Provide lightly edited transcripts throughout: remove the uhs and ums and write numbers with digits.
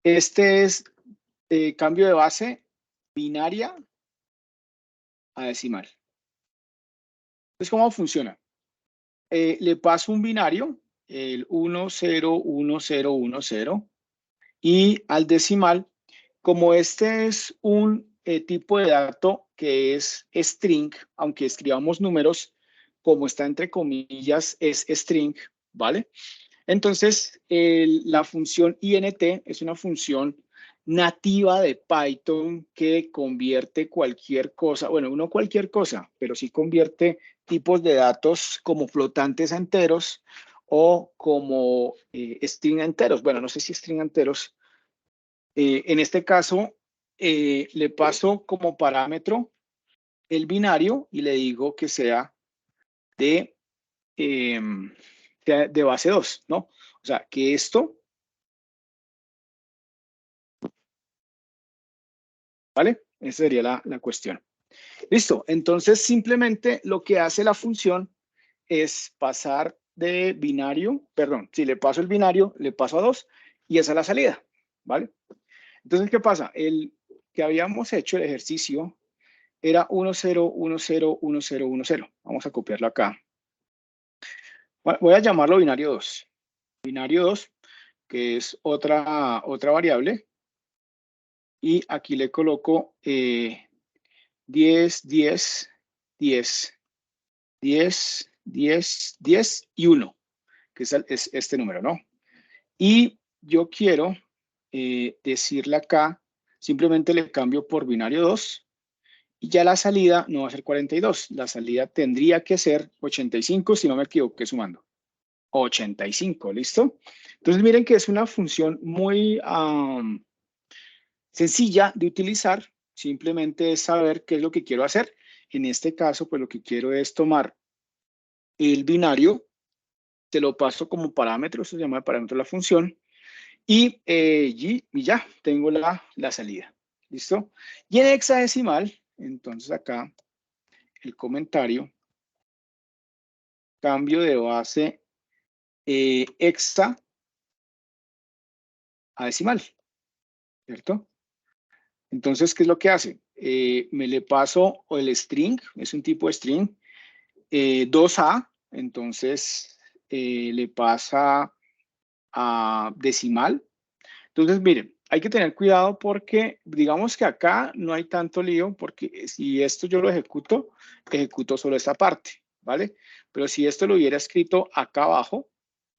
Este es cambio de base binaria a decimal. Entonces, ¿cómo funciona? Le paso un binario, el 1, 0, 1, 0, 1, 0, y al decimal, como este es un tipo de dato que es string, aunque escribamos números, como está entre comillas, es string, ¿vale? Entonces, la función int es una función nativa de Python que convierte cualquier cosa, bueno, no cualquier cosa, pero sí convierte tipos de datos como flotantes a enteros o como string a enteros. Bueno, no sé si string a enteros. En este caso, le paso como parámetro el binario y le digo que sea de, de base 2, ¿no? O sea, que esto, ¿vale? Esa sería la cuestión. Listo. Entonces, simplemente lo que hace la función es pasar de binario, perdón, si le paso el binario, le paso a 2 y esa es la salida, ¿vale? Entonces, ¿qué pasa? El que habíamos hecho, el ejercicio, era 1, 0, 1, 0, 1, 0, 1, 0. Vamos a copiarlo acá. Voy a llamarlo binario 2. Binario 2, que es otra variable. Y aquí le coloco 10, 10, 10, 10, 10, 10 y 1, que es este número, ¿no? Y yo quiero decirle acá, simplemente le cambio por binario 2 y ya la salida no va a ser 42, la salida tendría que ser 85 si no me equivoqué sumando. 85, ¿listo? Entonces miren que es una función muy sencilla de utilizar, simplemente es saber qué es lo que quiero hacer. En este caso, pues lo que quiero es tomar el binario, te lo paso como parámetro, eso se llama parámetro de la función, y ya tengo la salida. ¿Listo? Y en hexadecimal, entonces acá el comentario, cambio de base hexa a decimal, ¿cierto? Entonces, ¿qué es lo que hace? Me le paso el string, es un tipo de string, 2A, entonces le pasa a decimal. Entonces, miren, hay que tener cuidado porque digamos que acá no hay tanto lío porque si esto yo lo ejecuto solo esta parte, ¿vale? Pero si esto lo hubiera escrito acá abajo,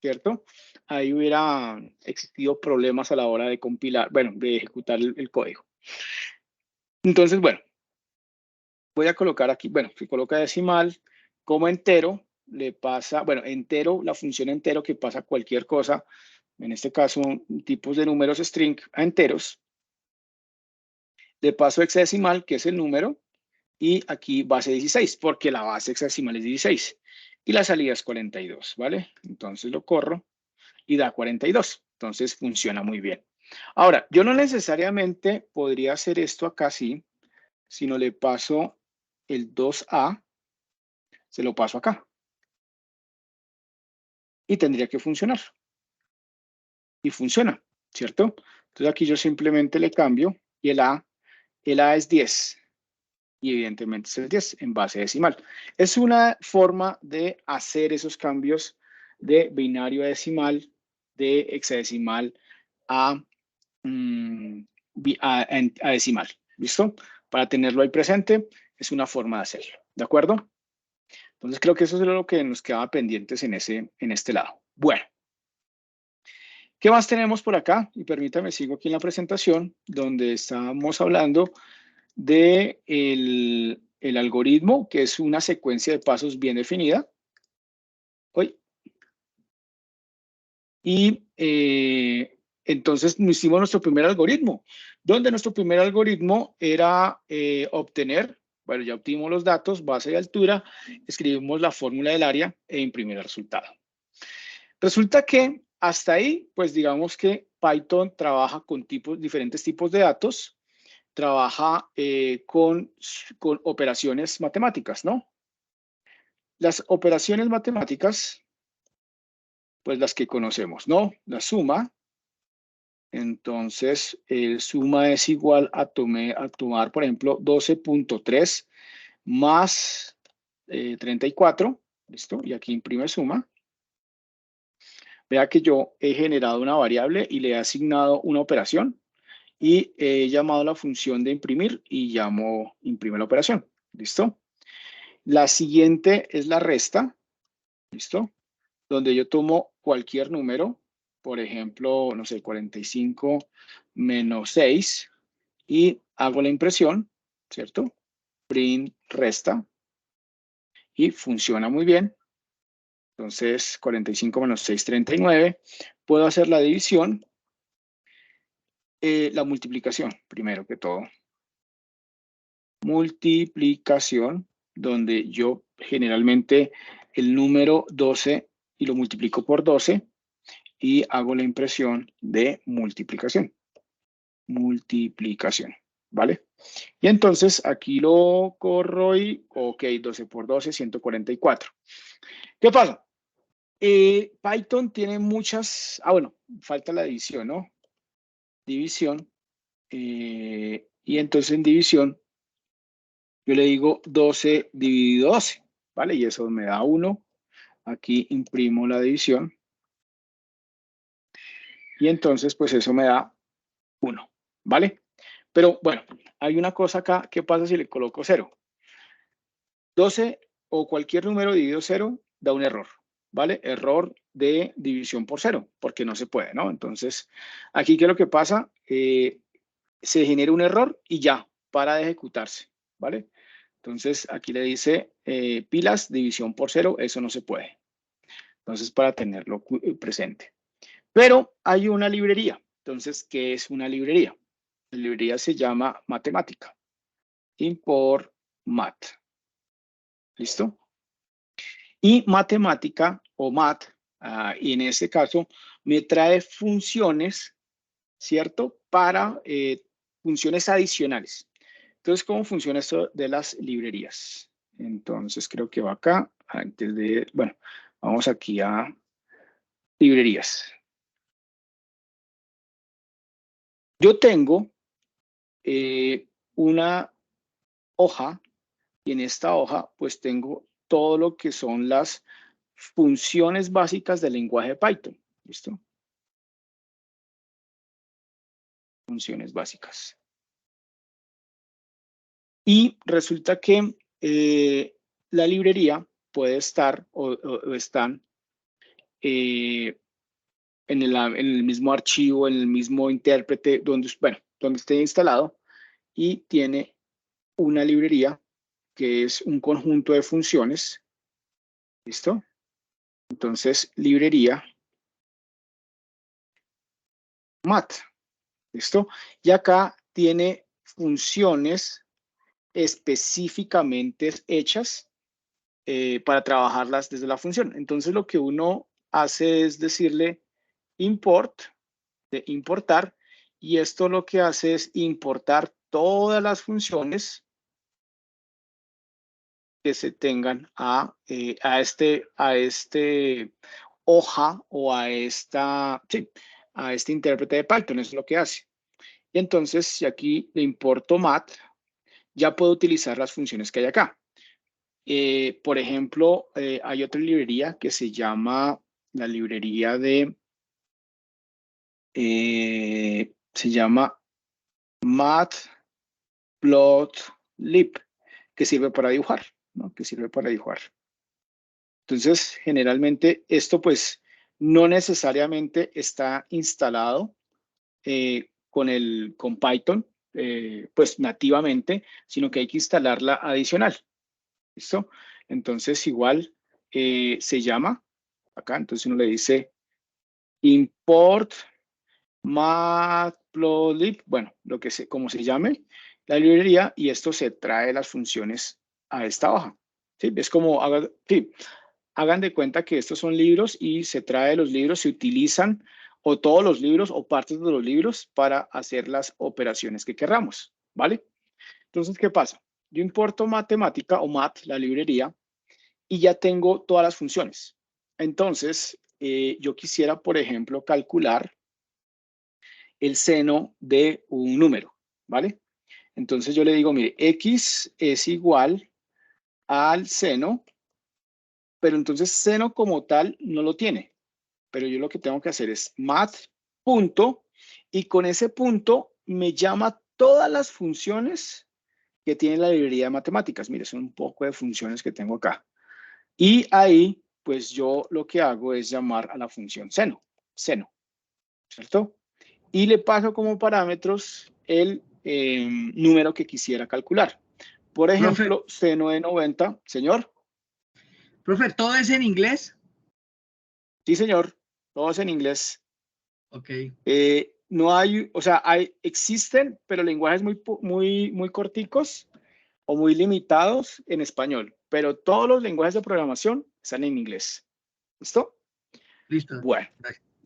¿cierto? Ahí hubiera existido problemas a la hora de compilar, bueno, de ejecutar el código. Entonces, bueno, voy a colocar aquí, bueno, si coloca decimal como entero, le pasa, bueno, entero, la función entero que pasa cualquier cosa, en este caso tipos de números string a enteros, le paso hexadecimal, que es el número, y aquí base 16, porque la base hexadecimal es 16, y la salida es 42, ¿vale? Entonces lo corro y da 42, entonces funciona muy bien. Ahora, yo no necesariamente podría hacer esto acá así, sino le paso el 2A, se lo paso acá. Y tendría que funcionar. Y funciona, ¿cierto? Entonces aquí yo simplemente le cambio y el A es 10. Y evidentemente es el 10 en base decimal. Es una forma de hacer esos cambios de binario a decimal, de hexadecimal a, a decimal. ¿Listo? Para tenerlo ahí presente, es una forma de hacerlo. ¿De acuerdo? Entonces creo que eso es lo que nos quedaba pendientes en este lado. Bueno, ¿qué más tenemos por acá? Y permítame, sigo aquí en la presentación donde estábamos hablando de el algoritmo, que es una secuencia de pasos bien definida. Uy. Y entonces hicimos nuestro primer algoritmo, donde nuestro primer algoritmo era obtener, bueno, ya obtuvimos los datos, base y altura, escribimos la fórmula del área e imprimir el resultado. Resulta que hasta ahí, pues digamos que Python trabaja con diferentes tipos de datos, trabaja con operaciones matemáticas, ¿no? Las operaciones matemáticas, pues las que conocemos, ¿no? La suma, Entonces, el suma es igual a tomar, por ejemplo, 12.3 más 34, ¿listo? Y aquí imprime suma. Vea que yo he generado una variable y le he asignado una operación y he llamado la función de imprimir y llamo imprime la operación, ¿listo? La siguiente es la resta, ¿listo? Donde yo tomo cualquier número, por ejemplo, no sé, 45 menos 6 y hago la impresión, ¿cierto? Print resta y funciona muy bien. Entonces, 45 menos 6, 39. Puedo hacer la división, la multiplicación, primero que todo. Multiplicación, donde yo generalmente el número 12 y lo multiplico por 12 y hago la impresión de multiplicación. Multiplicación, ¿vale? Y entonces aquí lo corro y, ok, 12 por 12, 144. ¿Qué pasa? Python tiene muchas, bueno, falta la división, ¿no? División, y entonces en división yo le digo 12 dividido 12, ¿vale? Y eso me da 1. Aquí imprimo la división y entonces pues eso me da 1, ¿vale? Pero bueno, hay una cosa acá, ¿qué pasa si le coloco 0? 12 o cualquier número dividido 0 da un error, ¿vale? Error de división por 0, porque no se puede, ¿no? Entonces, aquí, ¿qué es lo que pasa? Se genera un error y ya, para de ejecutarse, ¿vale? Entonces, aquí le dice pilas, división por 0, eso no se puede. Entonces, para tenerlo presente. Pero hay una librería. Entonces, ¿qué es una librería? La librería se llama matemática. Import mat. ¿Listo? Y matemática o mat, y en este caso, me trae funciones, ¿cierto? Para funciones adicionales. Entonces, ¿cómo funciona esto de las librerías? Entonces, creo que va acá, antes de, bueno, vamos aquí a librerías. Yo tengo una hoja y en esta hoja pues tengo todo lo que son las funciones básicas del lenguaje Python. ¿Listo? Funciones básicas. Y resulta que la librería puede estar o están en el mismo archivo, en el mismo intérprete, donde, bueno, donde esté instalado y tiene una librería que es un conjunto de funciones. ¿Listo? Entonces, librería mat. ¿Listo? Y acá tiene funciones específicamente hechas para trabajarlas desde la función. Entonces, lo que uno hace es decirle import, de importar, y esto lo que hace es importar todas las funciones que se tengan a este hoja o a a este intérprete de Python. Eso es lo que hace. Y entonces, si aquí le importo mat, ya puedo utilizar las funciones que hay acá. Por ejemplo, hay otra librería que se llama la librería de, se llama matplotlib, que sirve para dibujar, ¿no? Que sirve para dibujar. Entonces, generalmente esto pues no necesariamente está instalado con Python, pues nativamente, sino que hay que instalarla adicional. ¿Listo? Entonces, igual se llama acá, entonces uno le dice import matplotlib, bueno, como se llame la librería, y esto se trae las funciones a esta hoja. ¿Sí? Es como, hagan de cuenta que estos son libros y se trae los libros, se utilizan o todos los libros o partes de los libros para hacer las operaciones que querramos, ¿vale? Entonces, ¿qué pasa? Yo importo matemática o mat, la librería, y ya tengo todas las funciones. Entonces, yo quisiera, por ejemplo, calcular el seno de un número, ¿vale? Entonces yo le digo, mire, x es igual al seno, pero entonces seno como tal no lo tiene. Pero yo lo que tengo que hacer es math punto, y con ese punto me llama todas las funciones que tiene la librería de matemáticas. Mire, son un poco de funciones que tengo acá. Y ahí, pues yo lo que hago es llamar a la función seno, ¿cierto? Y le paso como parámetros el número que quisiera calcular. Por ejemplo, seno de 90, señor. Profe, ¿todo es en inglés? Sí, señor, todo es en inglés. Ok. No hay, o sea, existen, pero lenguajes muy corticos o muy limitados en español, pero todos los lenguajes de programación están en inglés. ¿Listo? Listo. Bueno,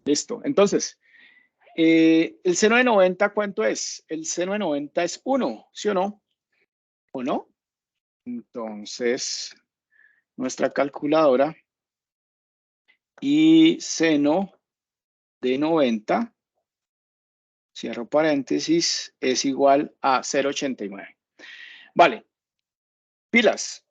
listo. Entonces, el seno de 90, ¿cuánto es? El seno de 90 es 1, ¿sí o no? ¿O no? Entonces, nuestra calculadora y seno de 90, cierro paréntesis, es igual a 0,89. Vale, pilas.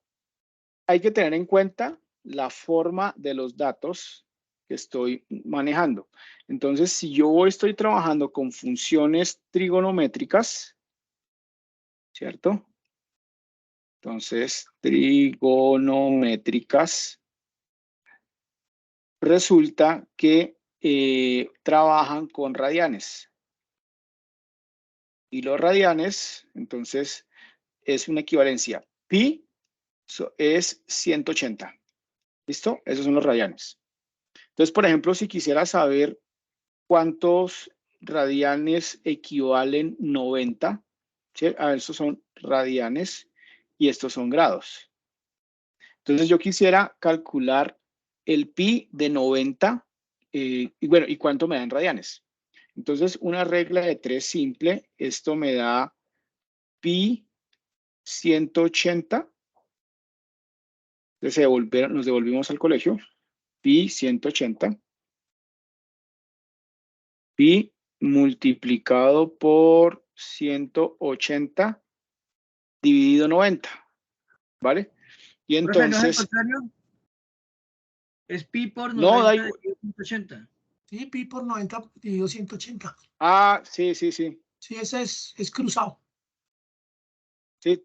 Hay que tener en cuenta la forma de los datos que estoy manejando. Entonces, si yo estoy trabajando con funciones trigonométricas, ¿cierto? Entonces, trigonométricas, resulta que trabajan con radianes. Y los radianes, entonces, es una equivalencia. Pi es 180. ¿Listo? Esos son los radianes. Entonces, por ejemplo, si quisiera saber cuántos radianes equivalen 90, ¿sí? A ver, estos son radianes y estos son grados. Entonces, yo quisiera calcular el pi de 90, y bueno, ¿y cuánto me dan radianes? Entonces, una regla de 3 simple, esto me da pi 180. Entonces, nos devolvimos al colegio. Pi 180. Pi multiplicado por 180 dividido 90, ¿vale? Y Profe, ¿no es el entonces, contrario? Es pi por no, 90 dividido 180. Sí, pi por 90 dividido 180. Ah, sí, sí, sí. Sí, ese es cruzado. Sí.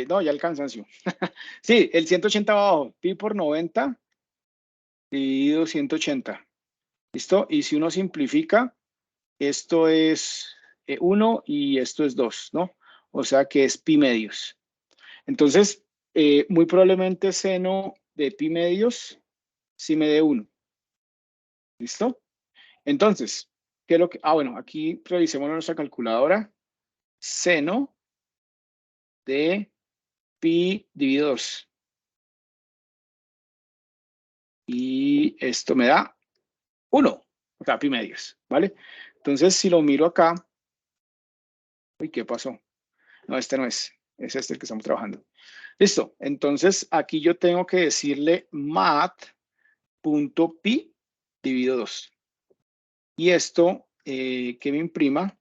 No, ya el cansancio. Sí, el 180 abajo, pi por 90 dividido 180. ¿Listo? Y si uno simplifica, esto es 1 y esto es 2, ¿no? O sea que es pi medios. Entonces, muy probablemente seno de pi medios sí me dé 1. ¿Listo? Entonces, ¿qué es lo que? Ah, bueno, aquí revisemos nuestra calculadora. Seno de pi dividido 2. Y esto me da 1, o sea, pi medios, ¿vale? Entonces, si lo miro acá, uy, ¿qué pasó? No, este no es este el que estamos trabajando. Listo, entonces aquí yo tengo que decirle mat.pi dividido 2. Y esto que me imprima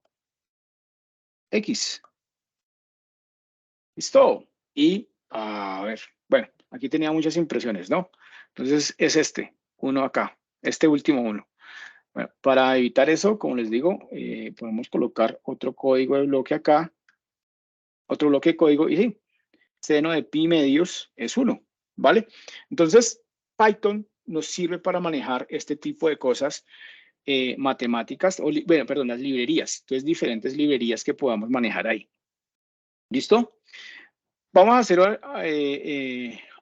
X. ¿Listo? Y, a ver, bueno, aquí tenía muchas impresiones, ¿no? Entonces es este, uno acá, este último uno. Bueno, para evitar eso, como les digo, podemos colocar otro código de bloque acá, otro bloque de código, y sí, seno de pi medios es 1, ¿vale? Entonces, Python nos sirve para manejar este tipo de cosas matemáticas, bueno, perdón, las librerías. Entonces, diferentes librerías que podamos manejar ahí. ¿Listo? Vamos a hacer,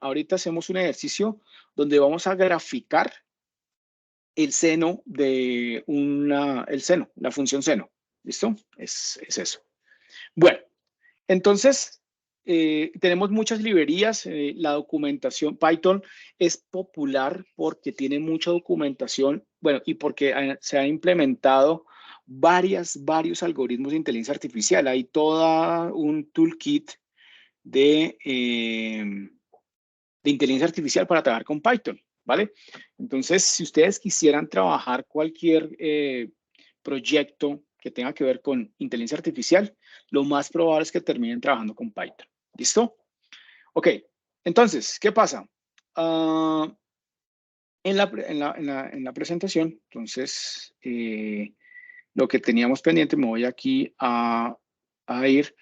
ahorita hacemos un ejercicio donde vamos a graficar el seno de el seno, la función seno. ¿Listo? Es eso. Bueno, entonces, tenemos muchas librerías. La documentación Python es popular porque tiene mucha documentación, bueno, y porque se han implementado varios algoritmos de inteligencia artificial. Hay todo un toolkit de inteligencia artificial para trabajar con Python, ¿vale? Entonces, si ustedes quisieran trabajar cualquier proyecto que tenga que ver con inteligencia artificial, lo más probable es que terminen trabajando con Python. ¿Listo? Ok, entonces, ¿qué pasa? En la presentación, entonces, lo que teníamos pendiente, me voy aquí a ir.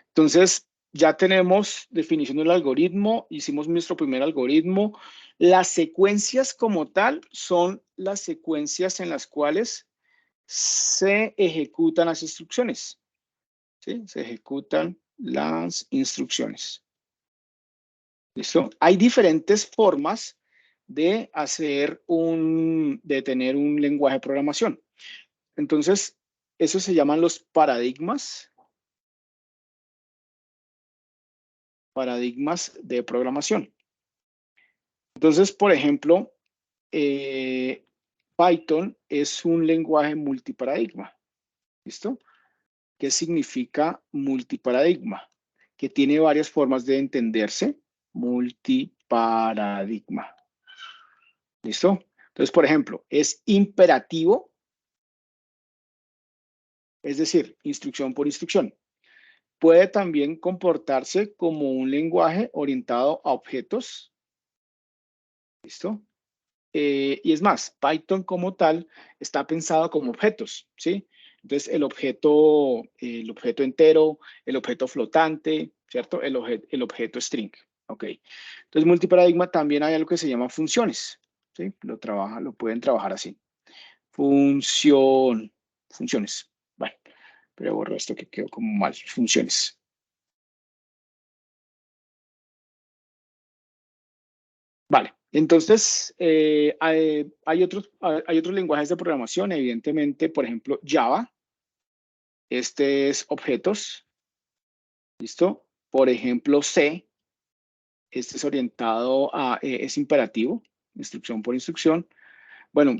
Entonces, ya tenemos definición del algoritmo, hicimos nuestro primer algoritmo. Las secuencias como tal son las secuencias en las cuales se ejecutan las instrucciones. ¿Sí? Se ejecutan las instrucciones. ¿Listo? Hay diferentes formas de de tener un lenguaje de programación. Entonces, eso se llaman los paradigmas. Paradigmas de programación. Entonces, por ejemplo, Python es un lenguaje multiparadigma. ¿Listo? ¿Qué significa multiparadigma? Que tiene varias formas de entenderse. Multiparadigma. ¿Listo? Entonces, por ejemplo, es imperativo, es decir, instrucción por instrucción. Puede también comportarse como un lenguaje orientado a objetos. ¿Listo? Y es más, Python como tal está pensado como objetos, ¿sí? Entonces, el objeto entero, el objeto flotante, ¿cierto? El objeto string, ¿ok? Entonces, multiparadigma también hay algo que se llama funciones, ¿sí? Lo pueden trabajar así. Funciones. Bueno, pero borro esto que quedó como mal. Funciones. Vale, entonces hay otros lenguajes de programación, evidentemente, por ejemplo, Java. Este es objetos, ¿listo? Por ejemplo, C. Este es orientado es imperativo, instrucción por instrucción. Bueno,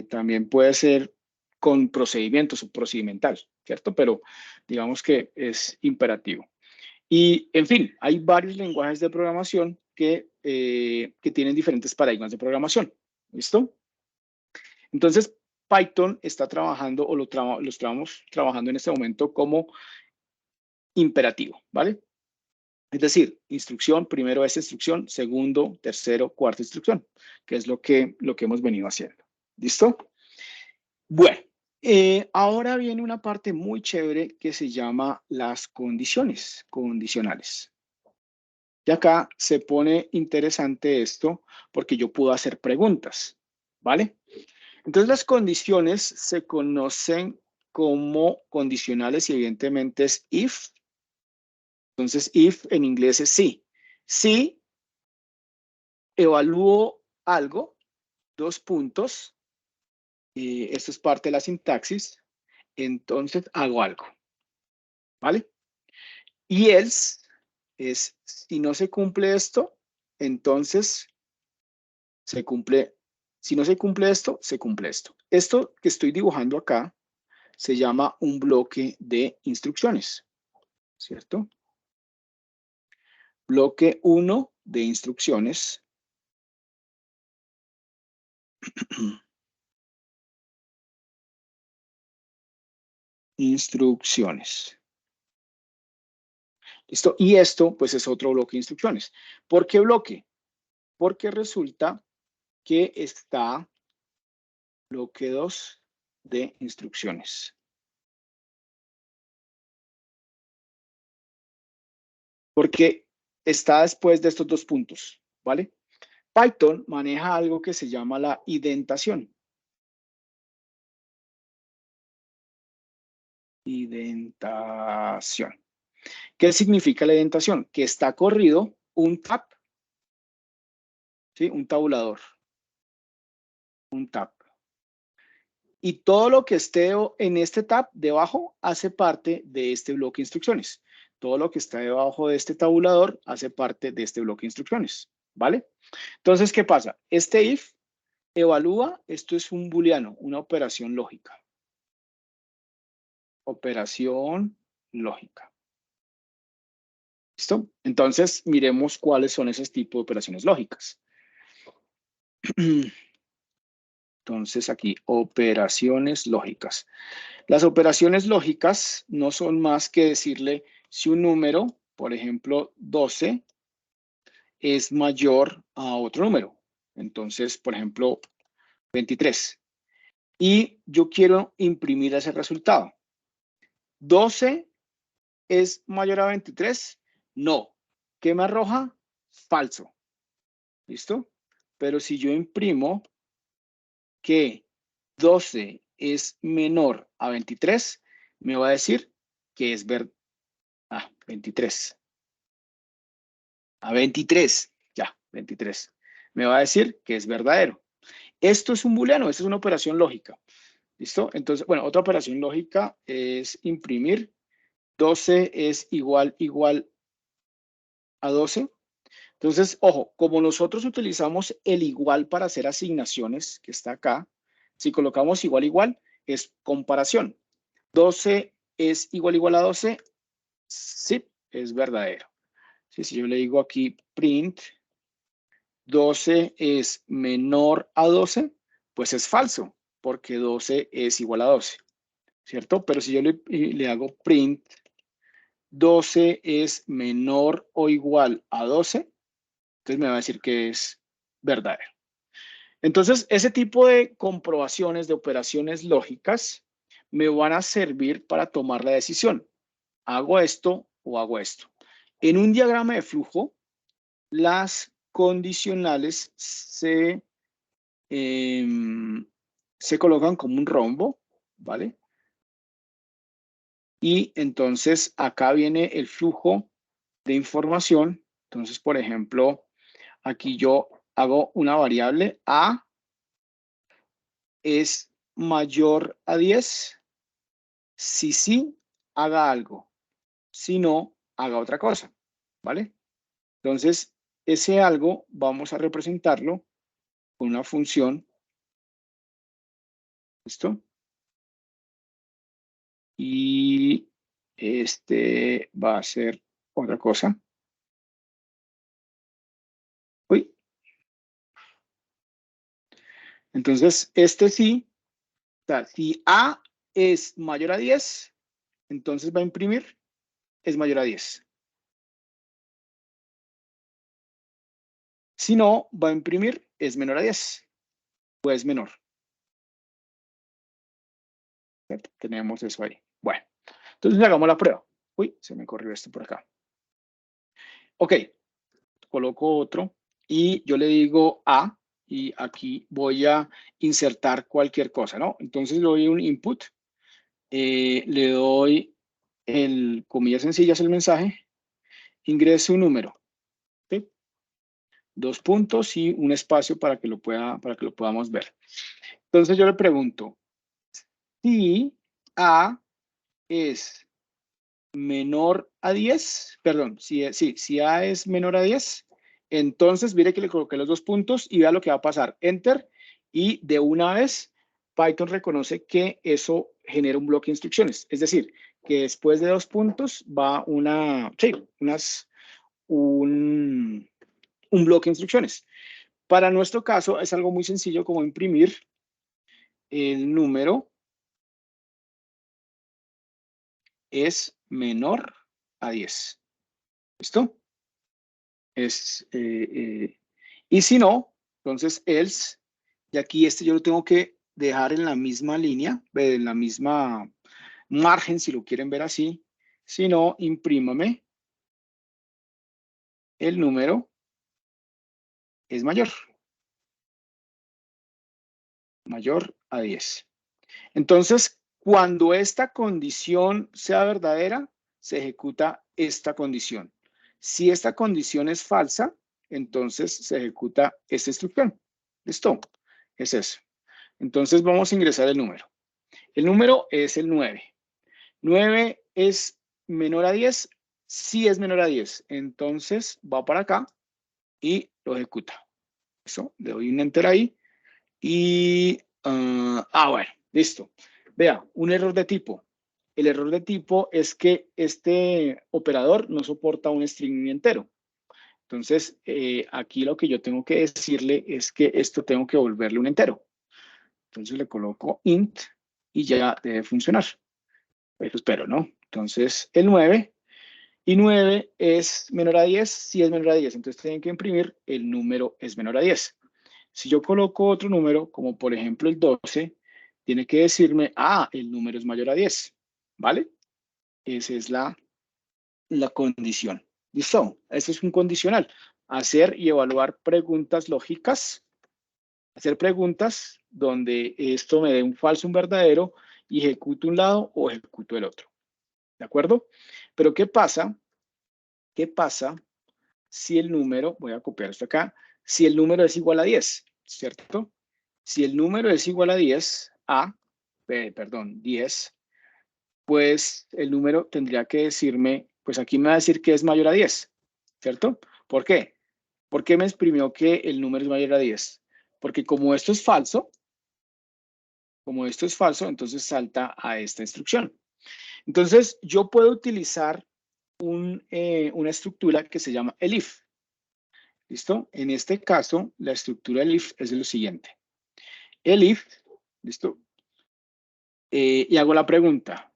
también puede ser con procedimientos o procedimental, ¿cierto? Pero digamos que es imperativo. Y, en fin, hay varios lenguajes de programación que tienen diferentes paradigmas de programación. ¿Listo? Entonces, Python está trabajando o lo estamos trabajando en este momento como imperativo, ¿vale? Es decir, instrucción, primero es instrucción, segundo, tercero, cuarta instrucción, que es lo que hemos venido haciendo. ¿Listo? Bueno, ahora viene una parte muy chévere que se llama las condiciones condicionales. Y acá se pone interesante esto porque yo puedo hacer preguntas, ¿vale? Entonces las condiciones se conocen como condicionales y evidentemente es if. Entonces if en inglés es sí. Si evalúo algo, dos puntos, esto es parte de la sintaxis, entonces hago algo, ¿vale? Y else es si no se cumple esto, entonces se cumple. Si no se cumple esto, se cumple esto. Esto que estoy dibujando acá se llama un bloque de instrucciones, ¿cierto? Bloque 1 de instrucciones. Instrucciones. ¿Listo? Y esto, pues, es otro bloque de instrucciones. ¿Por qué bloque? Porque resulta que está bloque 2 de instrucciones. Porque está después de estos dos puntos, ¿vale? Python maneja algo que se llama la indentación. Indentación. ¿Qué significa la indentación? Que está corrido un tab, ¿sí? Un tabulador. Un tab. Y todo lo que esté en este tab debajo hace parte de este bloque de instrucciones. Todo lo que está debajo de este tabulador hace parte de este bloque de instrucciones, ¿vale? Entonces, ¿qué pasa? Este if evalúa, esto es un booleano, una operación lógica. Operación lógica. ¿Listo? Entonces, miremos cuáles son esos tipos de operaciones lógicas. Entonces aquí, operaciones lógicas. Las operaciones lógicas no son más que decirle si un número, por ejemplo, 12, es mayor a otro número. Entonces, por ejemplo, 23. Y yo quiero imprimir ese resultado. 12 es mayor a 23. No. ¿Qué me arroja? Falso. ¿Listo? Pero si yo imprimo que 12 es menor a 23, me va a decir que es verdad. 23. A 23. Ya, 23. Me va a decir que es verdadero. Esto es un booleano, esto es una operación lógica. ¿Listo? Entonces, bueno, otra operación lógica es imprimir. 12 es igual a 12. Entonces, ojo, como nosotros utilizamos el igual para hacer asignaciones, que está acá, si colocamos igual, es comparación. 12 es igual a 12, sí, es verdadero. Sí, si yo le digo aquí print 12 es menor a 12, pues es falso, porque 12 es igual a 12, ¿cierto? Pero si yo le hago print 12 es menor o igual a 12, entonces me va a decir que es verdadero. Entonces, ese tipo de comprobaciones, de operaciones lógicas, me van a servir para tomar la decisión. ¿Hago esto o hago esto? En un diagrama de flujo, las condicionales se colocan como un rombo, ¿vale? Y entonces acá viene el flujo de información. Entonces, por ejemplo, aquí yo hago una variable A es mayor a 10. Si sí, haga algo. Si no, haga otra cosa, ¿vale? Entonces, ese algo vamos a representarlo con una función. ¿Listo? Y este va a ser otra cosa. Uy. Entonces, este sí, o sea, si A es mayor a 10, entonces va a imprimir es mayor a 10. Si no, va a imprimir es menor a 10 o es menor. ¿Cierto? Tenemos eso ahí. Bueno, entonces hagamos la prueba. Uy, se me corrió esto por acá. Ok, coloco otro y yo le digo A y aquí voy a insertar cualquier cosa, ¿no? Entonces le doy un input, le doy el, comillas sencillas, el mensaje, ingrese un número, ¿sí? 2 puntos y un espacio para que lo podamos ver. Entonces yo le pregunto, si A es menor a 10, perdón, si A es menor a 10, entonces mire que le coloqué los 2 puntos y vea lo que va a pasar. Enter, y de una vez Python reconoce que eso genera un bloque de instrucciones. Es decir, que después de 2 puntos va un bloque de instrucciones. Para nuestro caso es algo muy sencillo como imprimir el número es menor a 10. ¿Listo? Y si no, entonces else, y aquí este yo lo tengo que dejar en la misma línea, en la misma margen, si lo quieren ver así. Si no, imprímame el número es mayor a 10. Entonces, cuando esta condición sea verdadera, se ejecuta esta condición. Si esta condición es falsa, entonces se ejecuta esta instrucción. ¿Listo? Es eso. Entonces vamos a ingresar el número. El número es el 9. 9 es menor a 10. Sí es menor a 10. Entonces va para acá y lo ejecuta. Eso, le doy un enter ahí. Y, bueno, listo. Vea, un error de tipo. El error de tipo es que este operador no soporta un string entero. Entonces, aquí lo que yo tengo que decirle es que esto tengo que volverle un entero. Entonces le coloco int y ya debe funcionar. Eso espero, ¿no? Entonces el 9, y 9 es menor a 10, si es menor a 10, entonces tienen que imprimir el número es menor a 10. Si yo coloco otro número, como por ejemplo el 12, tiene que decirme, el número es mayor a 10, ¿vale? Esa es la condición. ¿Listo? Esto es un condicional. Hacer y evaluar preguntas lógicas, hacer preguntas donde esto me dé un falso, un verdadero, y ejecuto un lado o ejecuto el otro. ¿De acuerdo? Pero ¿qué pasa? ¿Qué pasa si el número, voy a copiar esto acá, si el número es igual a 10, ¿cierto? Si el número es igual a 10, 10, pues el número tendría que decirme, pues aquí me va a decir que es mayor a 10, ¿cierto? ¿Por qué? ¿Por qué me exprimió que el número es mayor a 10? Porque como esto es falso, entonces salta a esta instrucción. Entonces, yo puedo utilizar una estructura que se llama elif. ¿Listo? En este caso, la estructura elif es lo siguiente. Elif, ¿listo? Y hago la pregunta.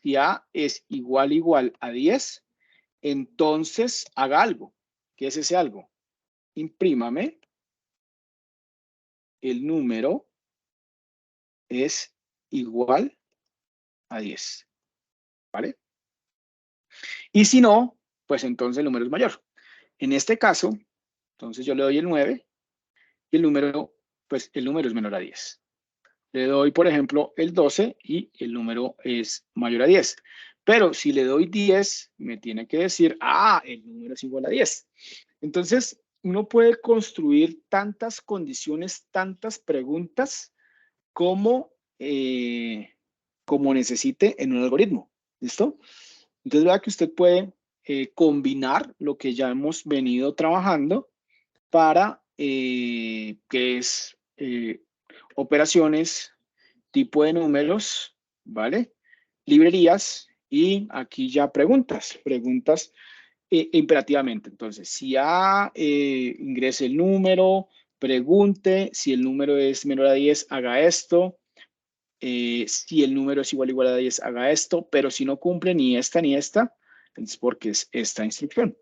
Si A es igual a 10, entonces haga algo. ¿Qué es ese algo? Imprímame el número es igual a 10. ¿Vale? Y si no, pues entonces el número es mayor. En este caso, entonces yo le doy el 9 y el número es menor a 10. Le doy, por ejemplo, el 12 y el número es mayor a 10. Pero si le doy 10, me tiene que decir, el número es igual a 10. Entonces, uno puede construir tantas condiciones, tantas preguntas como, como necesite en un algoritmo. ¿Listo? Entonces, vea que usted puede combinar lo que ya hemos venido trabajando para, que es operaciones, tipo de números, ¿vale? Librerías y aquí ya preguntas imperativamente. Entonces, si ingrese el número, pregunte, si el número es menor a 10, haga esto, si el número es igual a 10, haga esto, pero si no cumple ni esta, es porque es esta instrucción,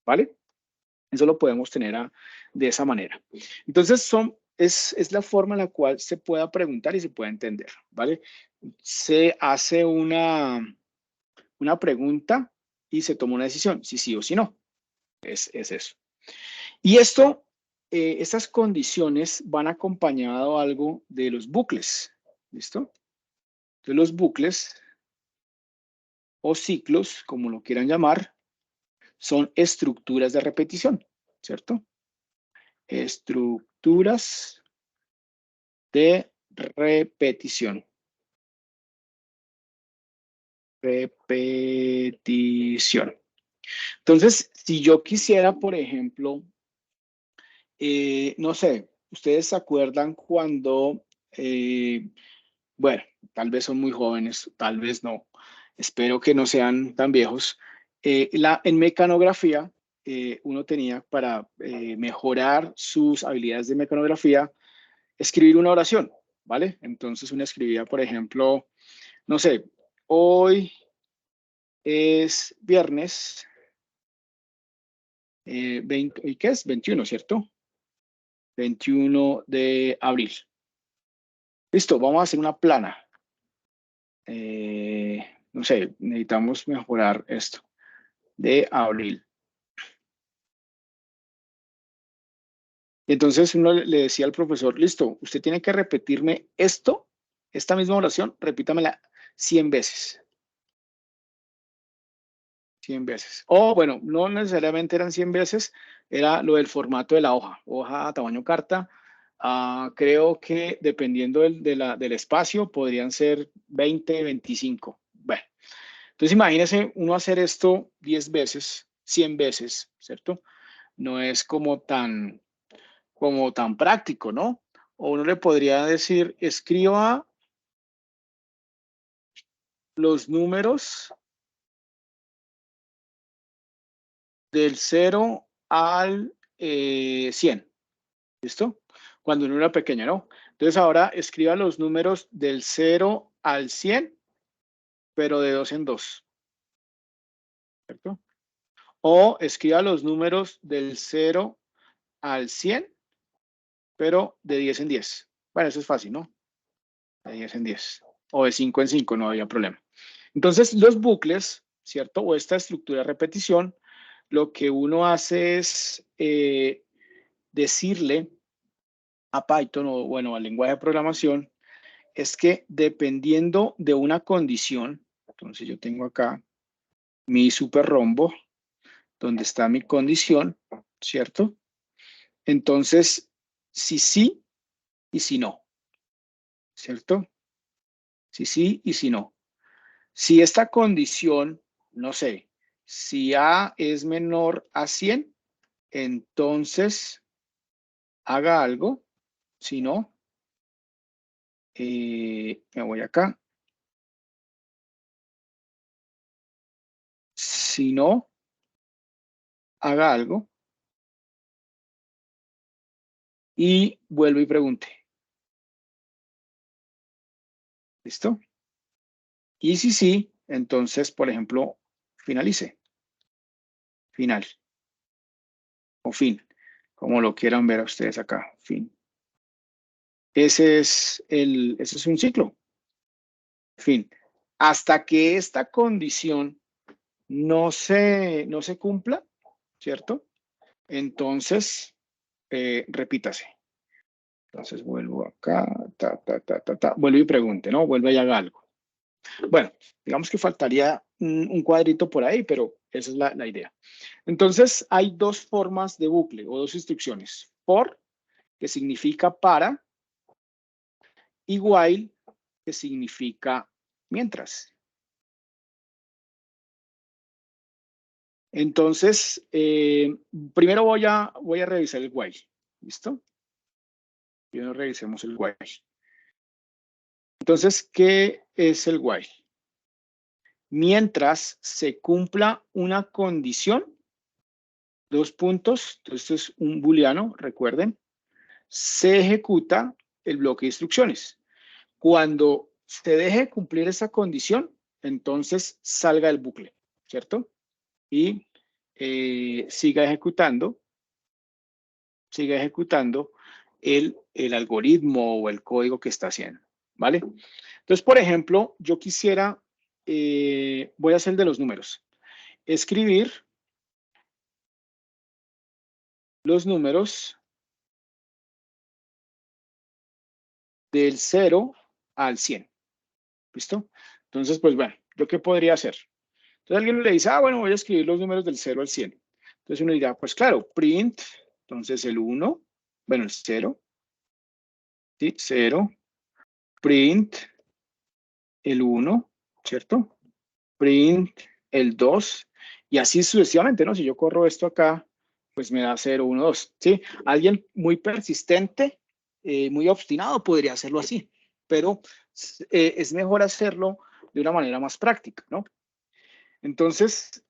¿vale? Eso lo podemos tener de esa manera. Entonces, es la forma en la cual se pueda preguntar y se puede entender, ¿vale? Se hace una pregunta y se toma una decisión, si sí o si no. Es eso. Y estas condiciones van acompañado algo de los bucles, ¿listo? De los bucles o ciclos, como lo quieran llamar, son estructuras de repetición, ¿cierto? Estructuras de repetición. Repetición. Entonces, si yo quisiera, por ejemplo, no sé, ustedes se acuerdan cuando, bueno, tal vez son muy jóvenes, tal vez no, espero que no sean tan viejos. En mecanografía, uno tenía para mejorar sus habilidades de mecanografía, escribir una oración, ¿vale? Entonces uno escribía, por ejemplo, no sé, hoy es viernes, ¿y qué es? 21, ¿cierto? 21 de abril. Listo, vamos a hacer una plana. No sé, necesitamos mejorar esto. De abril. Entonces uno le decía al profesor, listo, usted tiene que repetirme esta misma oración, repítamela 100 veces. 100 veces. O bueno, no necesariamente eran 100 veces, era lo del formato de la hoja a tamaño carta. Creo que dependiendo del espacio, podrían ser 20, 25. Bueno, entonces imagínese uno hacer esto 10 veces, 100 veces, ¿cierto? No es como tan práctico, ¿no? O uno le podría decir, escriba los números del 0 al 100. ¿Listo? Cuando uno era pequeño, ¿no? Entonces ahora escriba los números del 0 al 100, pero de 2 en 2. ¿Cierto? O escriba los números del 0 al 100, pero de 10 en 10. Bueno, eso es fácil, ¿no? De 10 en 10. O de 5 en 5, no había problema. Entonces, los bucles, ¿cierto? O esta estructura de repetición, lo que uno hace es decirle a Python o, bueno, al lenguaje de programación, es que dependiendo de una condición, entonces yo tengo acá mi super rombo, donde está mi condición, ¿cierto? Entonces, si sí y si no, ¿cierto? Si sí y si no. Si esta condición, no sé, si A es menor a 100, entonces haga algo. Si no, me voy acá. Si no, haga algo. Y vuelvo y pregunte. ¿Listo? Y si sí, entonces, por ejemplo, finalice. Final. O fin. Como lo quieran ver a ustedes acá. Fin. Ese es un ciclo. Fin. Hasta que esta condición no se cumpla, ¿cierto? Entonces, repítase. Entonces vuelvo acá, vuelvo y pregunte, ¿no? Vuelve y haga algo. Bueno, digamos que faltaría un cuadrito por ahí, pero esa es la idea. Entonces, hay dos formas de bucle o dos instrucciones. For, que significa para, y while, que significa mientras. Entonces, primero voy a revisar el while. ¿Listo? Primero revisemos el while. Entonces, ¿qué es el while? Mientras se cumpla una condición, dos puntos, entonces es un booleano, recuerden, se ejecuta el bloque de instrucciones. Cuando se deje cumplir esa condición, entonces salga el bucle, ¿cierto? Y siga ejecutando el algoritmo o el código que está haciendo, ¿vale? Entonces, por ejemplo, yo quisiera, voy a hacer el de los números. Escribir los números del 0 al 100. ¿Listo? Entonces, pues bueno, ¿yo qué podría hacer? Entonces alguien le dice, bueno, voy a escribir los números del 0 al 100. Entonces uno dirá, pues claro, print, entonces el 1, bueno, el 0, ¿sí? 0, print el 1, ¿cierto? Print el 2, y así sucesivamente, ¿no? Si yo corro esto acá, pues me da 0, 1, 2, ¿sí? Alguien muy persistente, muy obstinado podría hacerlo así, pero es mejor hacerlo de una manera más práctica, ¿no? Entonces,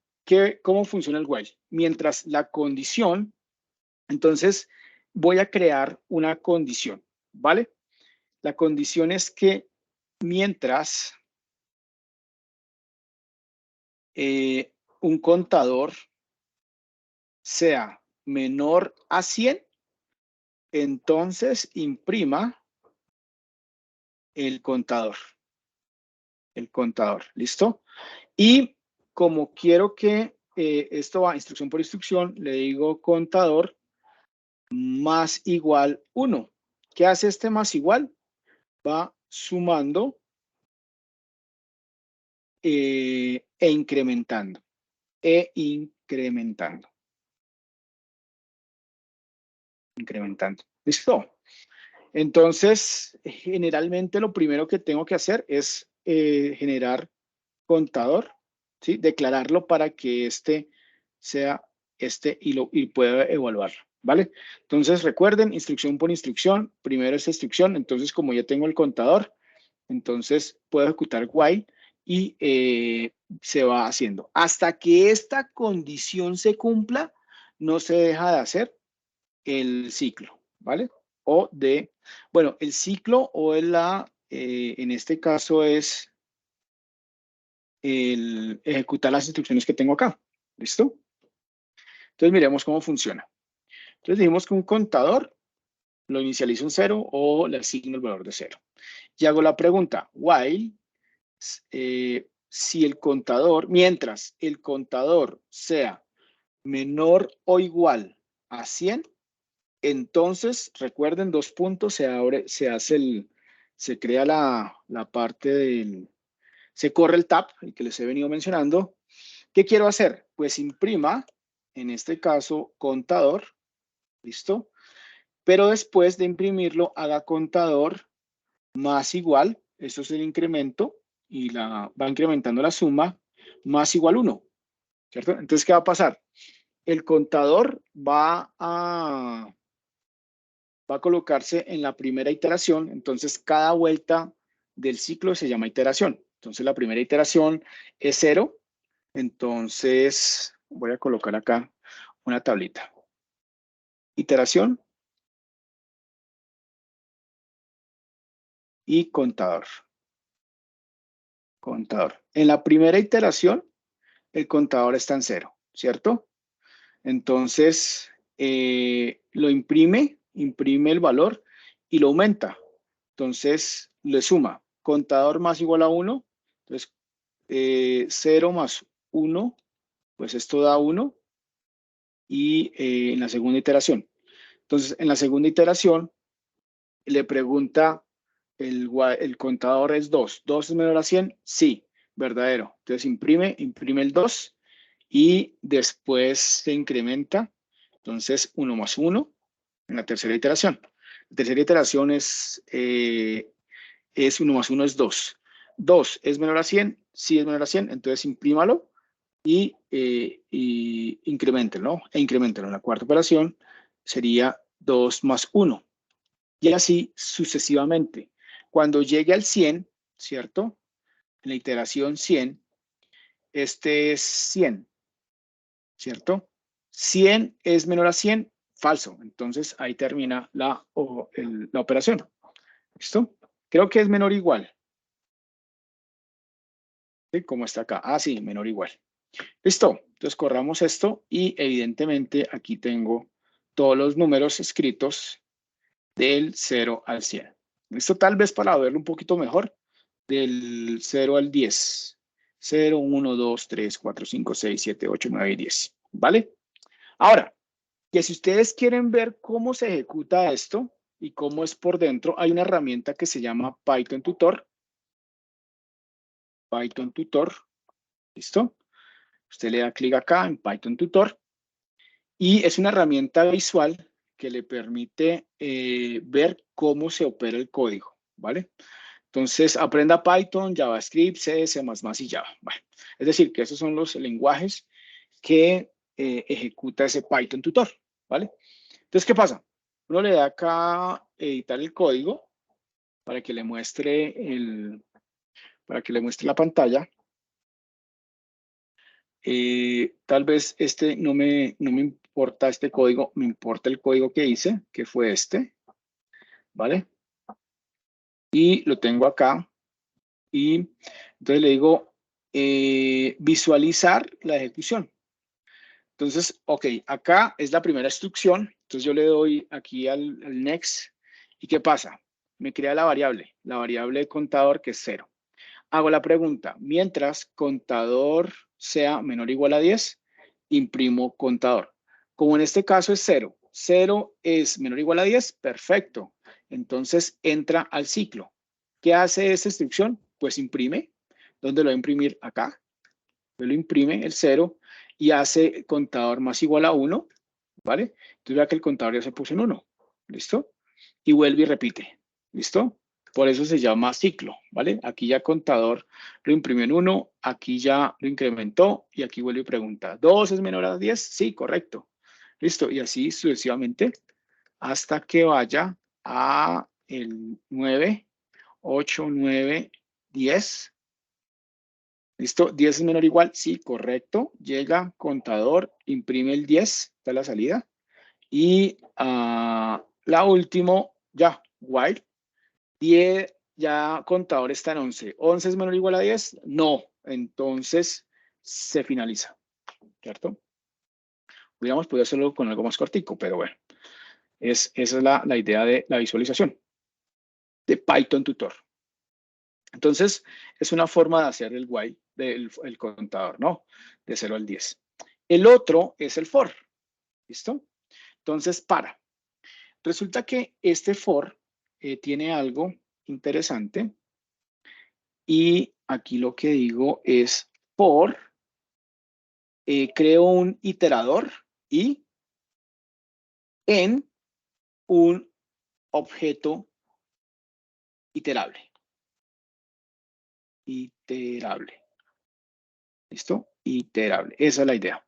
¿cómo funciona el while? Mientras la condición, entonces voy a crear una condición, ¿vale? La condición es que mientras un contador sea menor a 100, entonces imprima el contador. ¿Listo? Y como quiero que esto va instrucción por instrucción, le digo contador más igual 1. ¿Qué hace este más igual? Va sumando e incrementando. Incrementando. ¿Listo? Entonces, generalmente lo primero que tengo que hacer es generar contador, ¿sí? Declararlo para que este sea y pueda evaluarlo, ¿vale? Entonces, recuerden, instrucción por instrucción, primero esta instrucción, entonces como ya tengo el contador, entonces puedo ejecutar while y se va haciendo. Hasta que esta condición se cumpla, no se deja de hacer el ciclo, ¿vale? O de Bueno, el ciclo o en este caso es el ejecutar las instrucciones que tengo acá. ¿Listo? Entonces miremos cómo funciona. Entonces dijimos que un contador lo inicializo en 0 o le asigno el valor de 0. Y hago la pregunta, while, si el contador, mientras el contador sea menor o igual a 100, entonces, recuerden, 2 puntos, se crea la parte se corre el tab, el que les he venido mencionando. ¿Qué quiero hacer? Pues imprima, en este caso, contador, ¿listo? Pero después de imprimirlo, haga contador más igual, esto es el incremento, y va incrementando la suma, más igual 1, ¿cierto? Entonces, ¿qué va a pasar? El contador va a colocarse en la primera iteración, entonces cada vuelta del ciclo se llama iteración. Entonces la primera iteración es 0, entonces voy a colocar acá una tablita. Iteración y contador. Contador. En la primera iteración, el contador está en 0, ¿cierto? Entonces, lo imprime el valor y lo aumenta. Entonces, le suma contador más igual a 1. Entonces, 0 más 1, pues esto da 1. Y en la segunda iteración. Entonces, en la segunda iteración, le pregunta, el contador es 2. ¿2 es menor a 100? Sí, verdadero. Entonces, imprime el 2 y después se incrementa. Entonces, 1 más 1 en la tercera iteración. La tercera iteración es 1 más 1 es 2. 2 es menor a 100, sí es menor a 100, entonces imprímalo y increméntelo, ¿no? Increméntalo. En la cuarta operación sería 2 más 1. Y así sucesivamente. Cuando llegue al 100, ¿cierto? En la iteración 100, este es 100, ¿cierto? 100 es menor a 100, falso. Entonces ahí termina la operación. ¿Listo? Creo que es menor o igual. ¿Sí? Como está acá. Ah, sí, menor o igual. Listo. Entonces corramos esto y evidentemente aquí tengo todos los números escritos del 0 al 100. Listo, tal vez para verlo un poquito mejor, del 0 al 10. 0, 1, 2, 3, 4, 5, 6, 7, 8, 9 y 10. ¿Vale? Ahora, que si ustedes quieren ver cómo se ejecuta esto y cómo es por dentro, hay una herramienta que se llama Python Tutor. Python Tutor. ¿Listo? Usted le da clic acá en Python Tutor y es una herramienta visual que le permite ver cómo se opera el código, ¿vale? Entonces, aprenda Python, JavaScript, C, C++ y Java. Bueno, es decir, que esos son los lenguajes que ejecuta ese Python Tutor, ¿vale? Entonces, ¿qué pasa? Uno le da acá editar el código para que le muestre la pantalla. Tal vez no me importa este código, me importa el código que hice, que fue este, ¿vale? Y lo tengo acá. Y entonces le digo visualizar la ejecución. Entonces, ok, acá es la primera instrucción. Entonces yo le doy aquí al next. ¿Y qué pasa? Me crea la variable de contador que es 0. Hago la pregunta, mientras contador sea menor o igual a 10, imprimo contador. Como en este caso es 0, 0 es menor o igual a 10, perfecto. Entonces entra al ciclo. ¿Qué hace esta instrucción? Pues imprime. ¿Dónde lo va a imprimir? Acá. Lo imprime el 0 y hace contador más igual a 1, ¿vale? Entonces vea que el contador ya se puso en 1, ¿listo? Y vuelve y repite, ¿listo? Por eso se llama ciclo, ¿vale? Aquí ya contador lo imprimió en 1, aquí ya lo incrementó y aquí vuelve y pregunta, ¿2 es menor a 10? Sí, correcto. Listo, y así sucesivamente hasta que vaya a el 9, 8, 9, 10. ¿Listo? 10 es menor o igual, sí, correcto. Llega, contador, imprime el 10, está la salida. Y la última, ya, while, 10, ya contador está en 11. 11 es menor o igual a 10, no. Entonces se finaliza, ¿cierto? Hubiéramos podido hacerlo con algo más cortico, pero bueno, esa es la idea de la visualización de Python Tutor. Entonces, es una forma de hacer el while, el contador, ¿no? De 0 al 10. El otro es el for, ¿listo? Entonces, resulta que este for tiene algo interesante y aquí lo que digo es for, creo un iterador y en un objeto iterable. Iterable. ¿Listo? Iterable. Esa es la idea.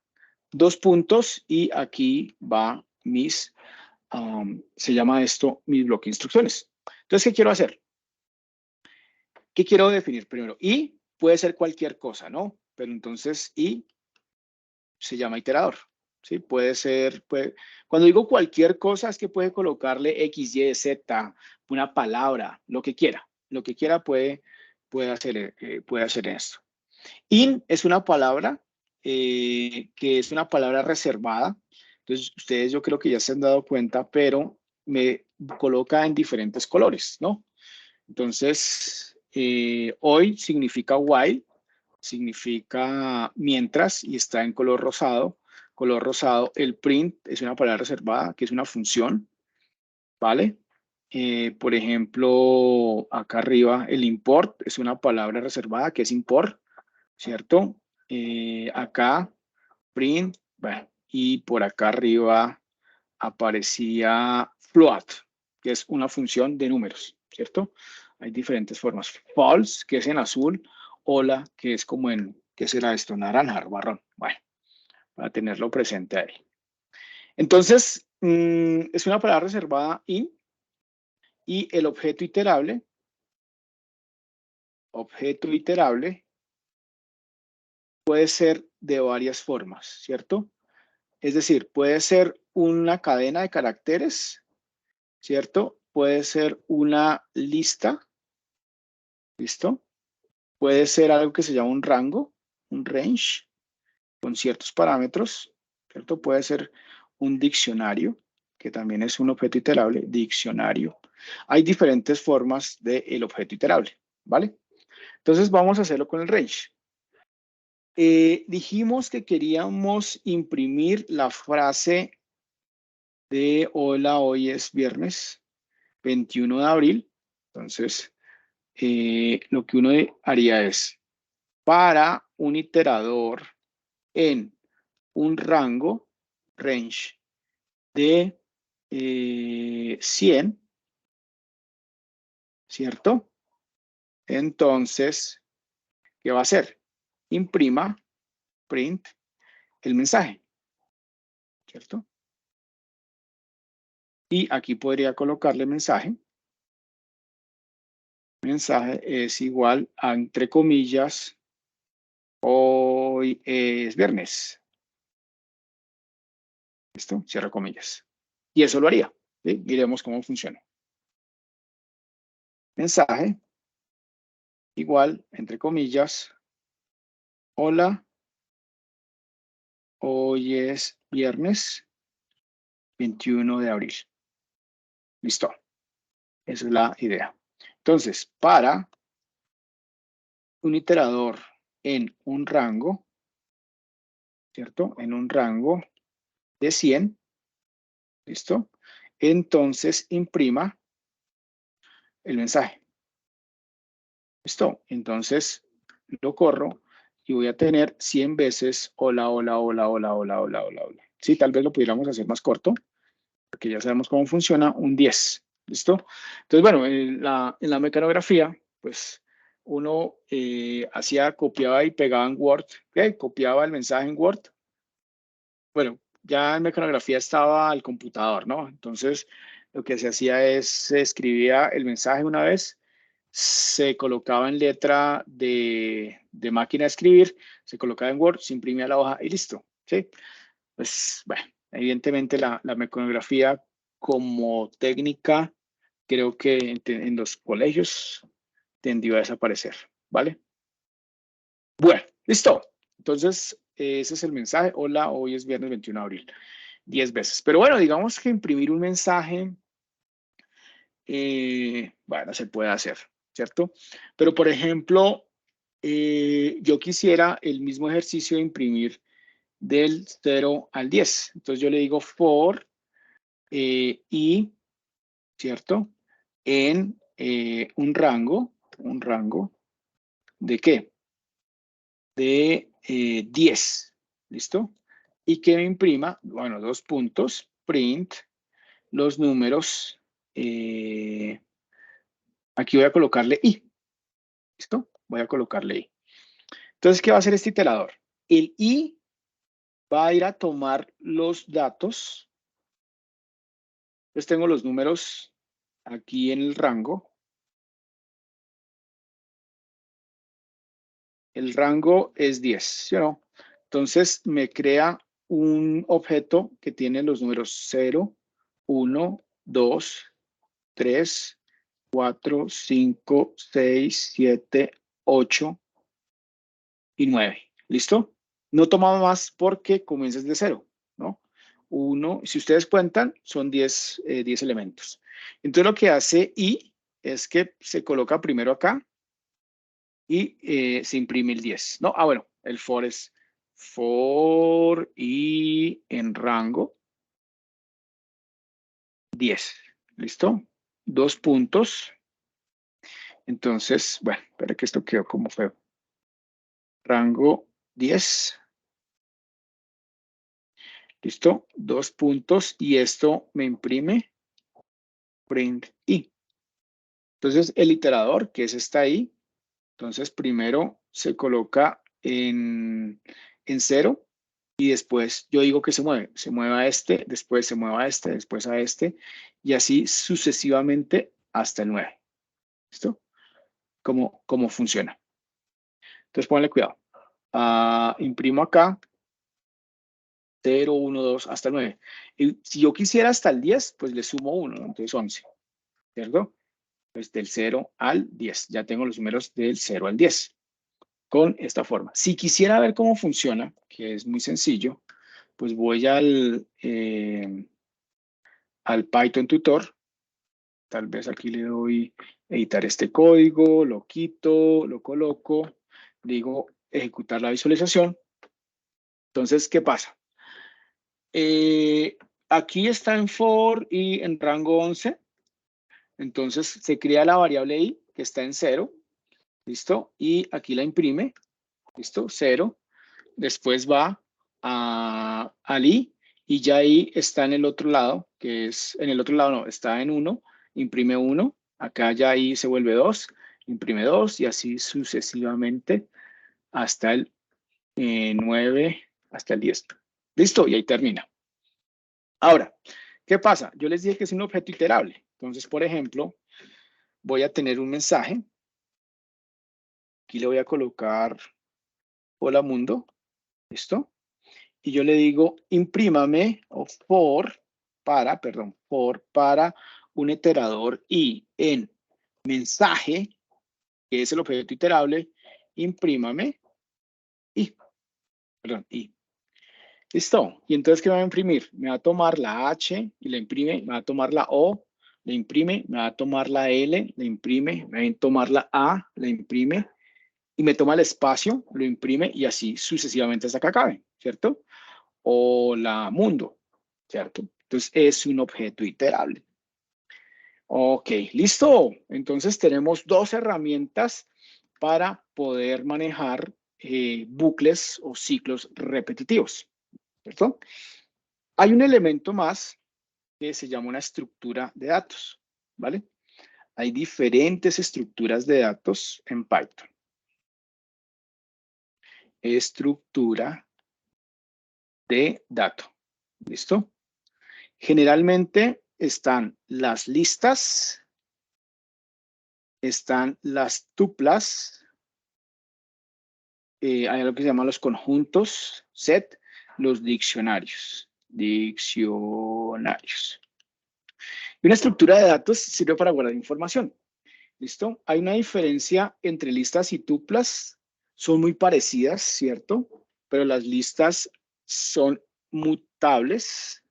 2 puntos y aquí va mis, se llama esto mis bloque de instrucciones. Entonces, ¿qué quiero hacer? ¿Qué quiero definir primero? Y puede ser cualquier cosa, ¿no? Pero entonces, y se llama iterador. ¿Sí? Puede ser, cuando digo cualquier cosa es que puede colocarle X, Y, Z, una palabra, lo que quiera. Lo que quiera puede hacer esto. In es una palabra que es una palabra reservada. Entonces, ustedes yo creo que ya se han dado cuenta, pero me coloca en diferentes colores, ¿no? Entonces, hoy significa while, significa mientras y está en color rosado. Color rosado, el print es una palabra reservada, que es una función, ¿vale? Por ejemplo, acá arriba, el import es una palabra reservada, que es import, ¿cierto? Acá, print, bueno, y por acá arriba aparecía float, que es una función de números, ¿cierto? Hay diferentes formas. False, que es en azul, hola, que es como en, ¿qué será esto? Naranja, marrón. Bueno, para tenerlo presente ahí. Entonces, es una palabra reservada in y el objeto iterable puede ser de varias formas, ¿cierto? Es decir, puede ser una cadena de caracteres, ¿cierto? Puede ser una lista, ¿listo? Puede ser algo que se llama un rango, un range, con ciertos parámetros, ¿cierto? Puede ser un diccionario, que también es un objeto iterable, diccionario. Hay diferentes formas del objeto iterable, ¿vale? Entonces vamos a hacerlo con el range. Dijimos que queríamos imprimir la frase de hola, hoy es viernes 21 de abril. Entonces, lo que uno haría es para un iterador en un rango, range de 100, ¿cierto? Entonces, ¿qué va a hacer? Imprima, print, el mensaje, ¿cierto? Y aquí podría colocarle mensaje. Mensaje es igual a, entre comillas, hoy es viernes. ¿Listo? Cierra comillas. Y eso lo haría. ¿Sí? Miremos cómo funciona. Mensaje igual, entre comillas, hola, hoy es viernes 21 de abril. Listo. Esa es la idea. Entonces, para un iterador en un rango, ¿cierto? En un rango de 100, ¿listo? Entonces, imprima el mensaje. ¿Listo? Entonces, lo corro y voy a tener 100 veces hola, hola, hola, hola, hola, hola, hola, hola. Sí, tal vez lo pudiéramos hacer más corto, porque ya sabemos cómo funciona, un 10. ¿Listo? Entonces, bueno, en la mecanografía, pues uno copiaba y pegaba en Word, ¿okay? Copiaba el mensaje en Word. Bueno, ya en mecanografía estaba el computador, ¿no? Entonces, lo que se hacía es, se escribía el mensaje una vez, se colocaba en letra de máquina de escribir, se colocaba en Word, se imprimía la hoja y listo, ¿sí? Pues, bueno, evidentemente la mecanografía como técnica creo que en los colegios tendió a desaparecer, ¿vale? Bueno, listo. Entonces, ese es el mensaje. Hola, hoy es viernes 21 de abril. 10 veces. Pero bueno, digamos que imprimir un mensaje, bueno, se puede hacer, ¿cierto? Pero, por ejemplo, yo quisiera el mismo ejercicio de imprimir del 0 al 10. Entonces, yo le digo for y, ¿cierto? En un rango ¿de qué? De 10, ¿listo? Y que me imprima, bueno, 2 puntos, print, los números, aquí voy a colocarle i, ¿listo? Voy a colocarle i. Entonces, ¿qué va a hacer este iterador? El i va a ir a tomar los datos. Entonces tengo los números aquí en el rango. El rango es 10, ¿sí o no? Entonces me crea un objeto que tiene los números 0, 1, 2, 3, 4, 5, 6, 7, 8 y 9. ¿Listo? No tomaba más porque comienzas de 0, ¿no? 1, si ustedes cuentan, son 10 elementos. Entonces lo que hace i es que se coloca primero acá y se imprime el 10, ¿no? Ah, bueno, el for es for y en rango 10, ¿listo? 2 puntos. Entonces, bueno, espera que esto quedó como feo. Rango 10. ¿Listo? 2 puntos y esto me imprime print i. Entonces, el iterador, que es esta i, entonces primero se coloca en 0 y después yo digo que se mueve a este, después se mueve a este, después a este y así sucesivamente hasta el 9. ¿Listo? ¿Cómo funciona? Entonces, ponle cuidado. Imprimo acá 0, 1, 2, hasta el 9. Y si yo quisiera hasta el 10, pues le sumo 1, ¿no? Entonces 11, ¿cierto? Pues del 0 al 10. Ya tengo los números del 0 al 10 con esta forma. Si quisiera ver cómo funciona, que es muy sencillo, pues voy al Python Tutor. Tal vez aquí le doy editar este código, lo quito, lo coloco, digo ejecutar la visualización. Entonces, ¿qué pasa? Aquí está en for y en rango 11. Entonces se crea la variable i que está en 0. ¿Listo? Y aquí la imprime. ¿Listo? 0. Después va al i y ya ahí está en el otro lado, que es, en el otro lado no, está en 1. Imprime 1. Acá ya ahí se vuelve 2. Imprime 2 y así sucesivamente hasta el 9, hasta el 10. ¿Listo? Y ahí termina. Ahora, ¿qué pasa? Yo les dije que es un objeto iterable. Entonces, por ejemplo, voy a tener un mensaje. Aquí le voy a colocar hola mundo. ¿Listo? Y yo le digo imprímame o for para un iterador y en mensaje, que es el objeto iterable, imprímame y. ¿Listo? Y entonces, ¿qué me va a imprimir? Me va a tomar la H y la imprime, me va a tomar la O, la imprime, me va a tomar la L, la imprime, me va a tomar la A, la imprime, y me toma el espacio, lo imprime, y así sucesivamente hasta que acabe, ¿cierto? O la mundo, ¿cierto? Entonces, es un objeto iterable. Ok, listo. Entonces, tenemos 2 herramientas para poder manejar bucles o ciclos repetitivos, ¿cierto? Hay un elemento más que se llama una estructura de datos, ¿vale? Hay diferentes estructuras de datos en Python. Estructura de dato, ¿listo? Generalmente están las listas, están las tuplas, hay algo que se llama los conjuntos, set, los diccionarios. Y una estructura de datos sirve para guardar información. ¿Listo? Hay una diferencia entre listas y tuplas. Son muy parecidas, ¿cierto? Pero las listas son mutables,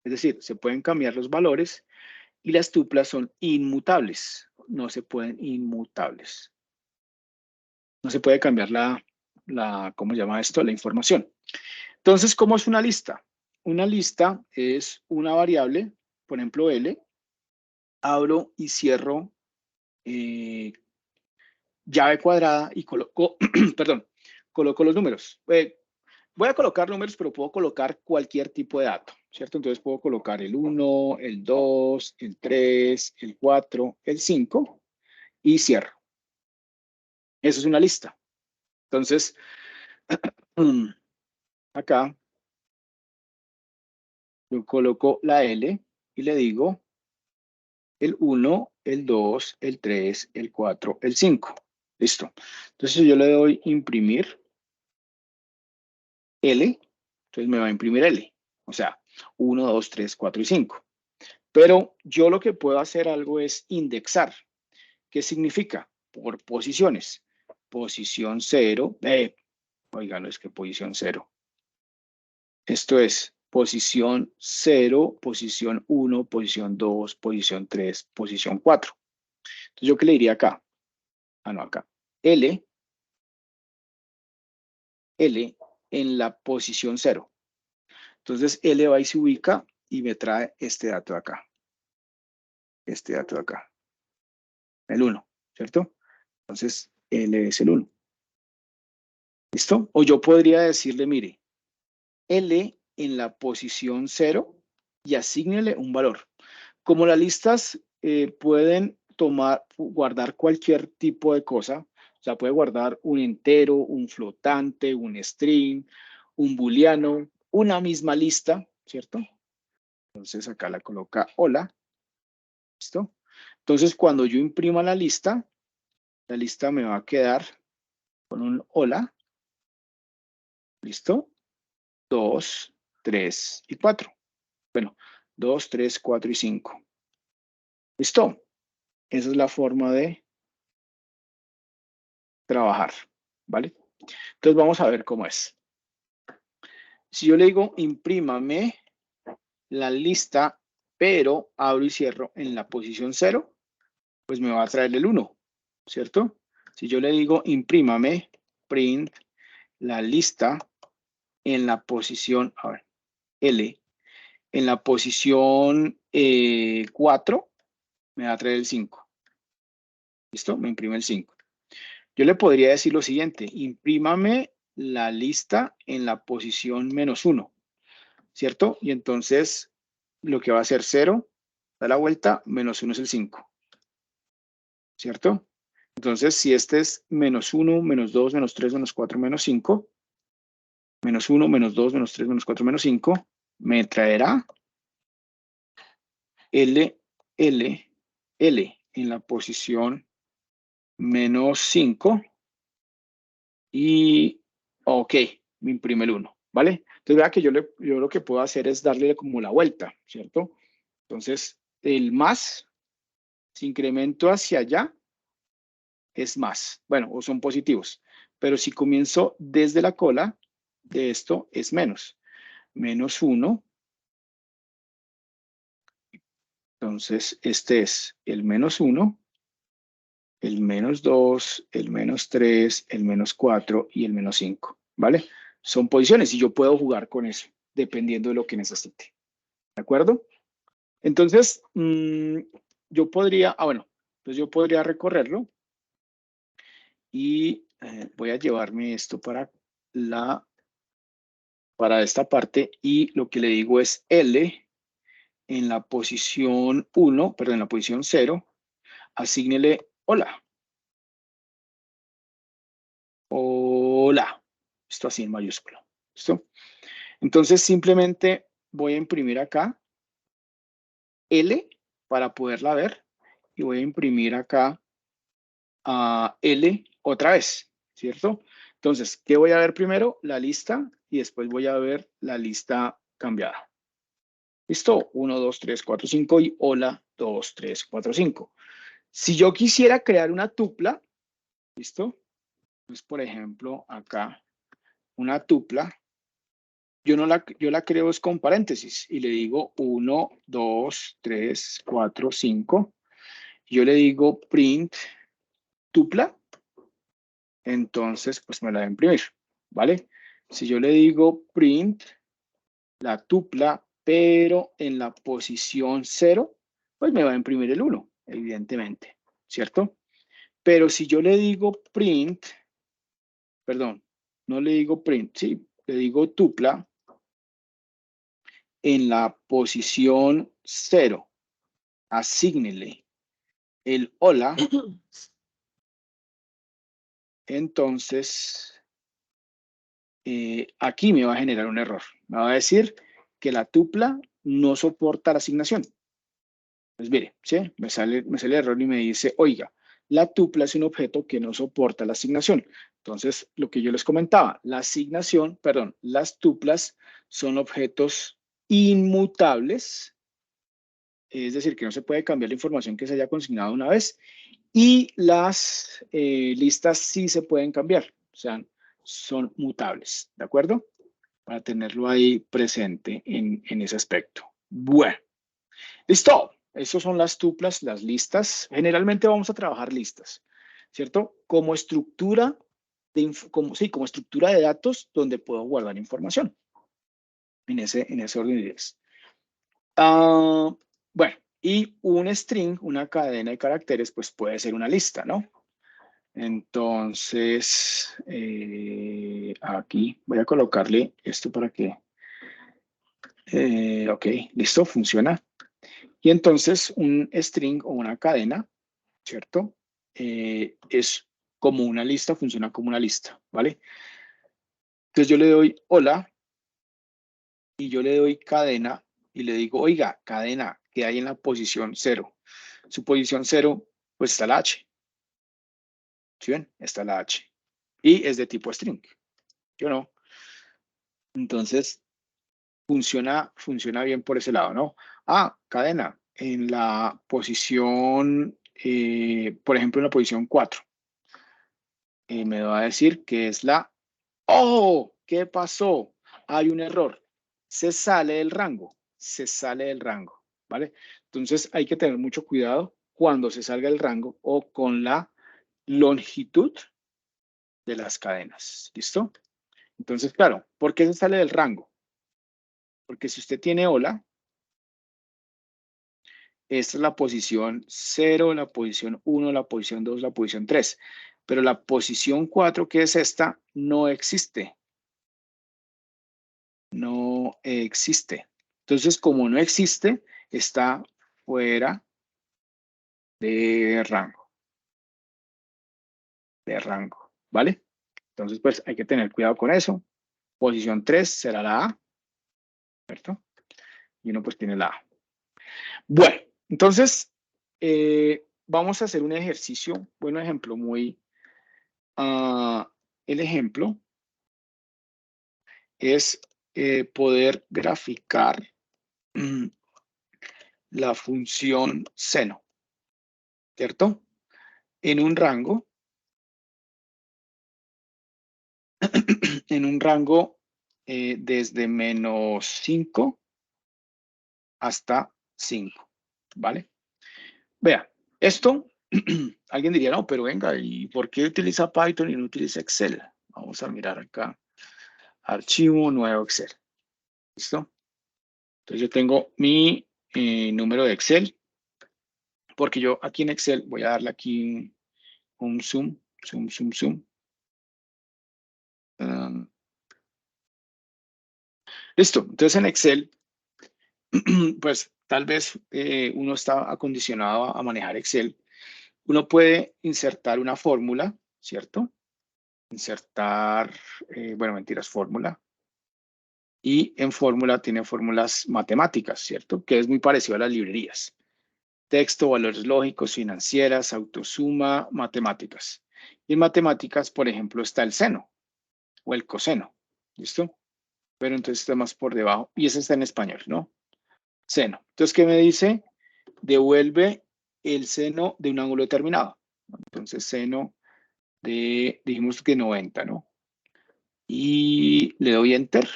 es decir, se pueden cambiar los valores, y las tuplas son inmutables, no se pueden inmutables. No se puede cambiar ¿cómo se llama esto? La información. Entonces, ¿cómo es una lista? Una lista es una variable, por ejemplo, L, abro y cierro llave cuadrada y coloco, perdón, coloco los números. Voy a colocar números, pero puedo colocar cualquier tipo de dato, ¿cierto? Entonces puedo colocar el 1, el 2, el 3, el 4, el 5 y cierro. Eso es una lista. Entonces, acá yo coloco la L y le digo el 1, el 2, el 3, el 4, el 5. Listo. Entonces yo le doy imprimir L, entonces me va a imprimir L. O sea, 1, 2, 3, 4 y 5. Pero yo lo que puedo hacer algo es indexar. ¿Qué significa? Por posiciones. Posición 0. Oigan, es que posición 0. Esto es posición 0, posición 1, posición 2, posición 3, posición 4. Entonces, ¿yo qué le diría acá? Ah, no, acá. L en la posición 0. Entonces, L va y se ubica y me trae este dato de acá. Este dato de acá. El 1, ¿cierto? Entonces, L es el 1. ¿Listo? O yo podría decirle, mire, L en la posición 0 y asígnele un valor. Como las listas pueden guardar cualquier tipo de cosa, o sea, puede guardar un entero, un flotante, un string, un booleano, una misma lista, ¿cierto? Entonces acá la coloca hola. ¿Listo? Entonces cuando yo imprima la lista me va a quedar con un hola. ¿Listo? 2, 3 y 4. Bueno, 2, 3, 4 y 5. ¿Listo? Esa es la forma de trabajar, ¿vale? Entonces vamos a ver cómo es. Si yo le digo imprímame la lista, pero abro y cierro en la posición 0, pues me va a traer el 1, ¿cierto? Si yo le digo imprímame print la lista en la posición, a ver, L, en la posición 4, me va a traer el 5. ¿Listo? Me imprime el 5. Yo le podría decir lo siguiente, imprímame la lista en la posición -1, ¿cierto? Y entonces lo que va a ser 0, da la vuelta, -1 es el 5, ¿cierto? Entonces, si este es -1, -2, -3, -4, -5, -1, -2, -3, -4, -5, me traerá L en la posición -5 y, ok, me imprime el 1, ¿vale? Entonces, vea que yo lo que puedo hacer es darle como la vuelta, ¿cierto? Entonces, el más, si incremento hacia allá, es más. Bueno, o son positivos. Pero si comienzo desde la cola, de esto es menos. -1. Entonces, este es el -1, el -2, el -3, el -4 y el -5, ¿vale? Son posiciones y yo puedo jugar con eso, dependiendo de lo que necesite. ¿De acuerdo? Entonces, yo podría, bueno, pues yo podría recorrerlo y voy a llevarme esto para esta parte y lo que le digo es L en la posición 1, perdón, en la posición 0, asígnele hola. Hola. Esto así en mayúscula. ¿Listo? Entonces simplemente voy a imprimir acá L para poderla ver y voy a imprimir acá L otra vez, ¿cierto? Entonces, ¿qué voy a ver primero? La lista y después voy a ver la lista cambiada. ¿Listo? 1, 2, 3, 4, 5 y hola 2, 3, 4, 5. Si yo quisiera crear una tupla, ¿listo? Pues, por ejemplo, acá, una tupla, yo la creo es con paréntesis y le digo 1, 2, 3, 4, 5. Yo le digo print tupla, entonces pues me la va a imprimir, ¿vale? Si yo le digo print la tupla, pero en la posición 0, pues me va a imprimir el 1, evidentemente, ¿cierto? Pero si yo le digo print, perdón, no le digo print, sí, le digo tupla, en la posición 0, asígnele el hola, entonces aquí me va a generar un error. Me va a decir que la tupla no soporta la asignación. Pues mire, ¿sí? me sale el error y me dice, oiga, la tupla es un objeto que no soporta la asignación. Entonces, lo que yo les comentaba, la asignación, perdón, las tuplas son objetos inmutables, es decir, que no se puede cambiar la información que se haya consignado una vez, y las listas sí se pueden cambiar, o sea, son mutables, ¿de acuerdo? Para tenerlo ahí presente en ese aspecto. Bueno, listo. Esas son las tuplas, las listas. Generalmente vamos a trabajar listas, ¿cierto? Como estructura como estructura de datos donde puedo guardar información en ese orden de ideas. Bueno, y un string, una cadena de caracteres, pues puede ser una lista, ¿no? Entonces, aquí voy a colocarle esto para que, ok, listo, funciona. Y entonces un string o una cadena, ¿cierto? Es como una lista, funciona como una lista, ¿vale? Entonces yo le doy hola y yo le doy cadena y le digo, oiga, cadena, que hay en la posición 0. Su posición 0, pues está la H. ¿Sí ven? Está la H. Y es de tipo string. ¿Sí o no? Entonces, funciona bien por ese lado, ¿no? Cadena, en la posición, por ejemplo, en la posición 4. Me va a decir que es la... ¡Oh! ¿Qué pasó? Hay un error. Se sale del rango. Se sale del rango, ¿vale? Entonces, hay que tener mucho cuidado cuando se salga del rango o con la longitud de las cadenas. ¿Listo? Entonces, claro, ¿por qué se sale del rango? Porque si usted tiene hola, esta es la posición 0, la posición 1, la posición 2, la posición 3. Pero la posición 4, que es esta, no existe. No existe. Entonces, como no existe, está fuera de rango. De rango, ¿vale? Entonces, pues hay que tener cuidado con eso. Posición 3 será la A, ¿cierto? Y uno pues tiene la A. Bueno, entonces, vamos a hacer un ejercicio, buen ejemplo, el ejemplo es poder graficar la función seno, ¿cierto? En un rango, desde -5 hasta 5, ¿vale? Vea, esto, alguien diría, no, pero venga, ¿y por qué utiliza Python y no utiliza Excel? Vamos a mirar acá, archivo, nuevo Excel, ¿listo? Entonces yo tengo mi número de Excel, porque yo aquí en Excel voy a darle aquí un zoom. Listo, entonces en Excel, pues tal vez uno está acondicionado a manejar Excel. Uno puede insertar una fórmula, ¿cierto? Insertar, bueno, mentiras, fórmula. Y en fórmula tiene fórmulas matemáticas, ¿cierto? Que es muy parecido a las librerías. Texto, valores lógicos, financieras, autosuma, matemáticas. Y en matemáticas, por ejemplo, está el seno o el coseno, ¿listo? Pero entonces está más por debajo. Y ese está en español, ¿no? Seno. Entonces, ¿qué me dice? devuelve el seno de un ángulo determinado. Entonces, seno de, dijimos que 90, ¿no? Y le doy Enter.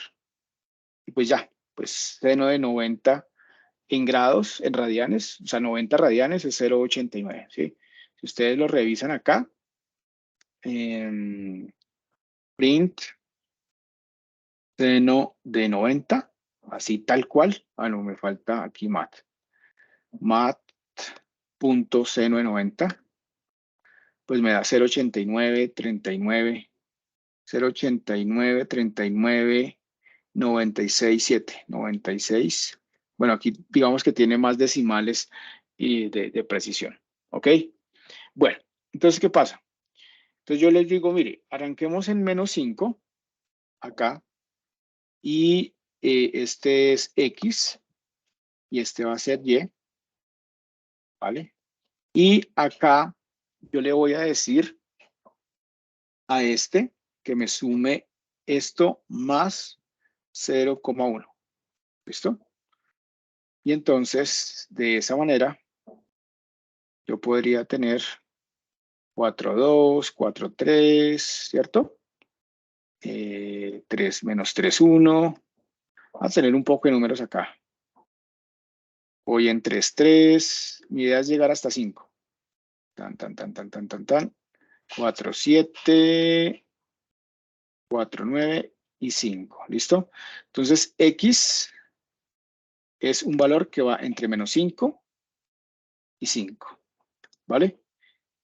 Y pues ya, pues seno de 90 en grados, en radianes, o sea, 90 radianes es 0,89, ¿sí? Si ustedes lo revisan acá, print seno de 90, así tal cual. Ah, no, me falta aquí mat.seno de 90, pues me da 0,89, 39, 0,89, 39, 96, 7, 96. Bueno, aquí digamos que tiene más decimales de precisión, ¿ok? Bueno, entonces, ¿qué pasa? Entonces yo les digo, mire, arranquemos en -5, acá, y este es X, y este va a ser Y, ¿vale? Y acá yo le voy a decir a este que me sume esto más 0,1, ¿listo? Y entonces, de esa manera, yo podría tener 4,2, 4,3, ¿cierto? 3 menos 3,1. Vamos a tener un poco de números acá. Voy en 3,3. Mi idea es llegar hasta 5. Tan, tan, tan, tan, tan, tan, tan. 4,7, 4,9 y 5. ¿Listo? Entonces, X es un valor que va entre -5 y 5. ¿Vale?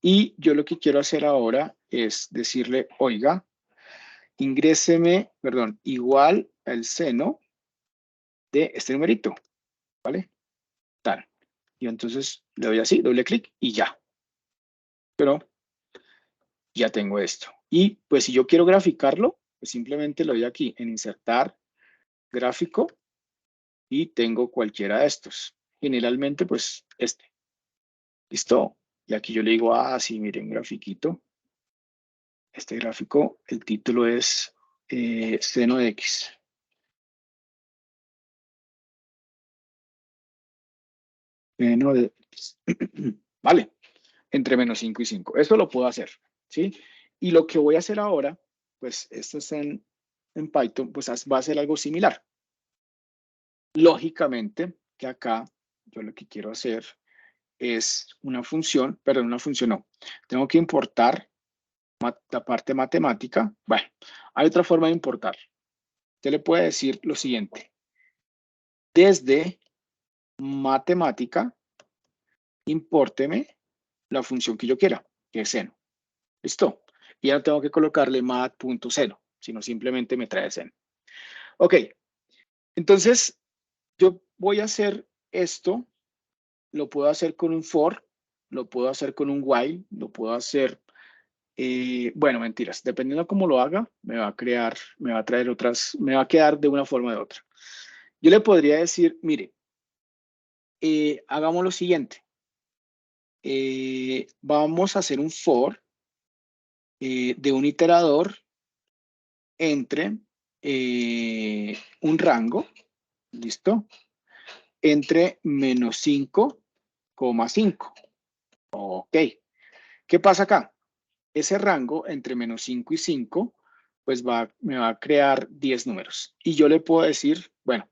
Y yo lo que quiero hacer ahora es decirle, oiga, ingréseme, perdón, igual al seno de este numerito, ¿vale? Tal. Y entonces le doy así, doble clic y ya. Pero ya tengo esto. Y pues si yo quiero graficarlo, pues simplemente le doy aquí en insertar gráfico y tengo cualquiera de estos. Generalmente pues este. ¿Listo? Y aquí yo le digo, ah, sí, miren, grafiquito. Este gráfico, el título es seno de X. Seno de X. Vale, entre -5 y 5. Eso lo puedo hacer, ¿sí? Y lo que voy a hacer ahora, pues esto está en Python, pues va a ser algo similar. Lógicamente, que acá yo lo que quiero hacer es una función, perdón, una función no. Tengo que importar la parte matemática. Bueno, hay otra forma de importar. Usted le puede decir lo siguiente. Desde matemática, impórteme la función que yo quiera, que es seno. ¿Listo? Y ya no tengo que colocarle mat.seno, sino simplemente me trae seno. Ok, entonces yo voy a hacer esto, lo puedo hacer con un for, lo puedo hacer con un while, lo puedo hacer, bueno, mentiras, dependiendo de cómo lo haga, me va a crear, me va a traer otras, me va a quedar de una forma o de otra. Yo le podría decir, mire, hagamos lo siguiente. Vamos a hacer un for de un iterador entre un rango, ¿listo? Entre -5,5. Ok. ¿Qué pasa acá? Ese rango entre -5 y 5, pues me va a crear 10 números. Y yo le puedo decir, bueno,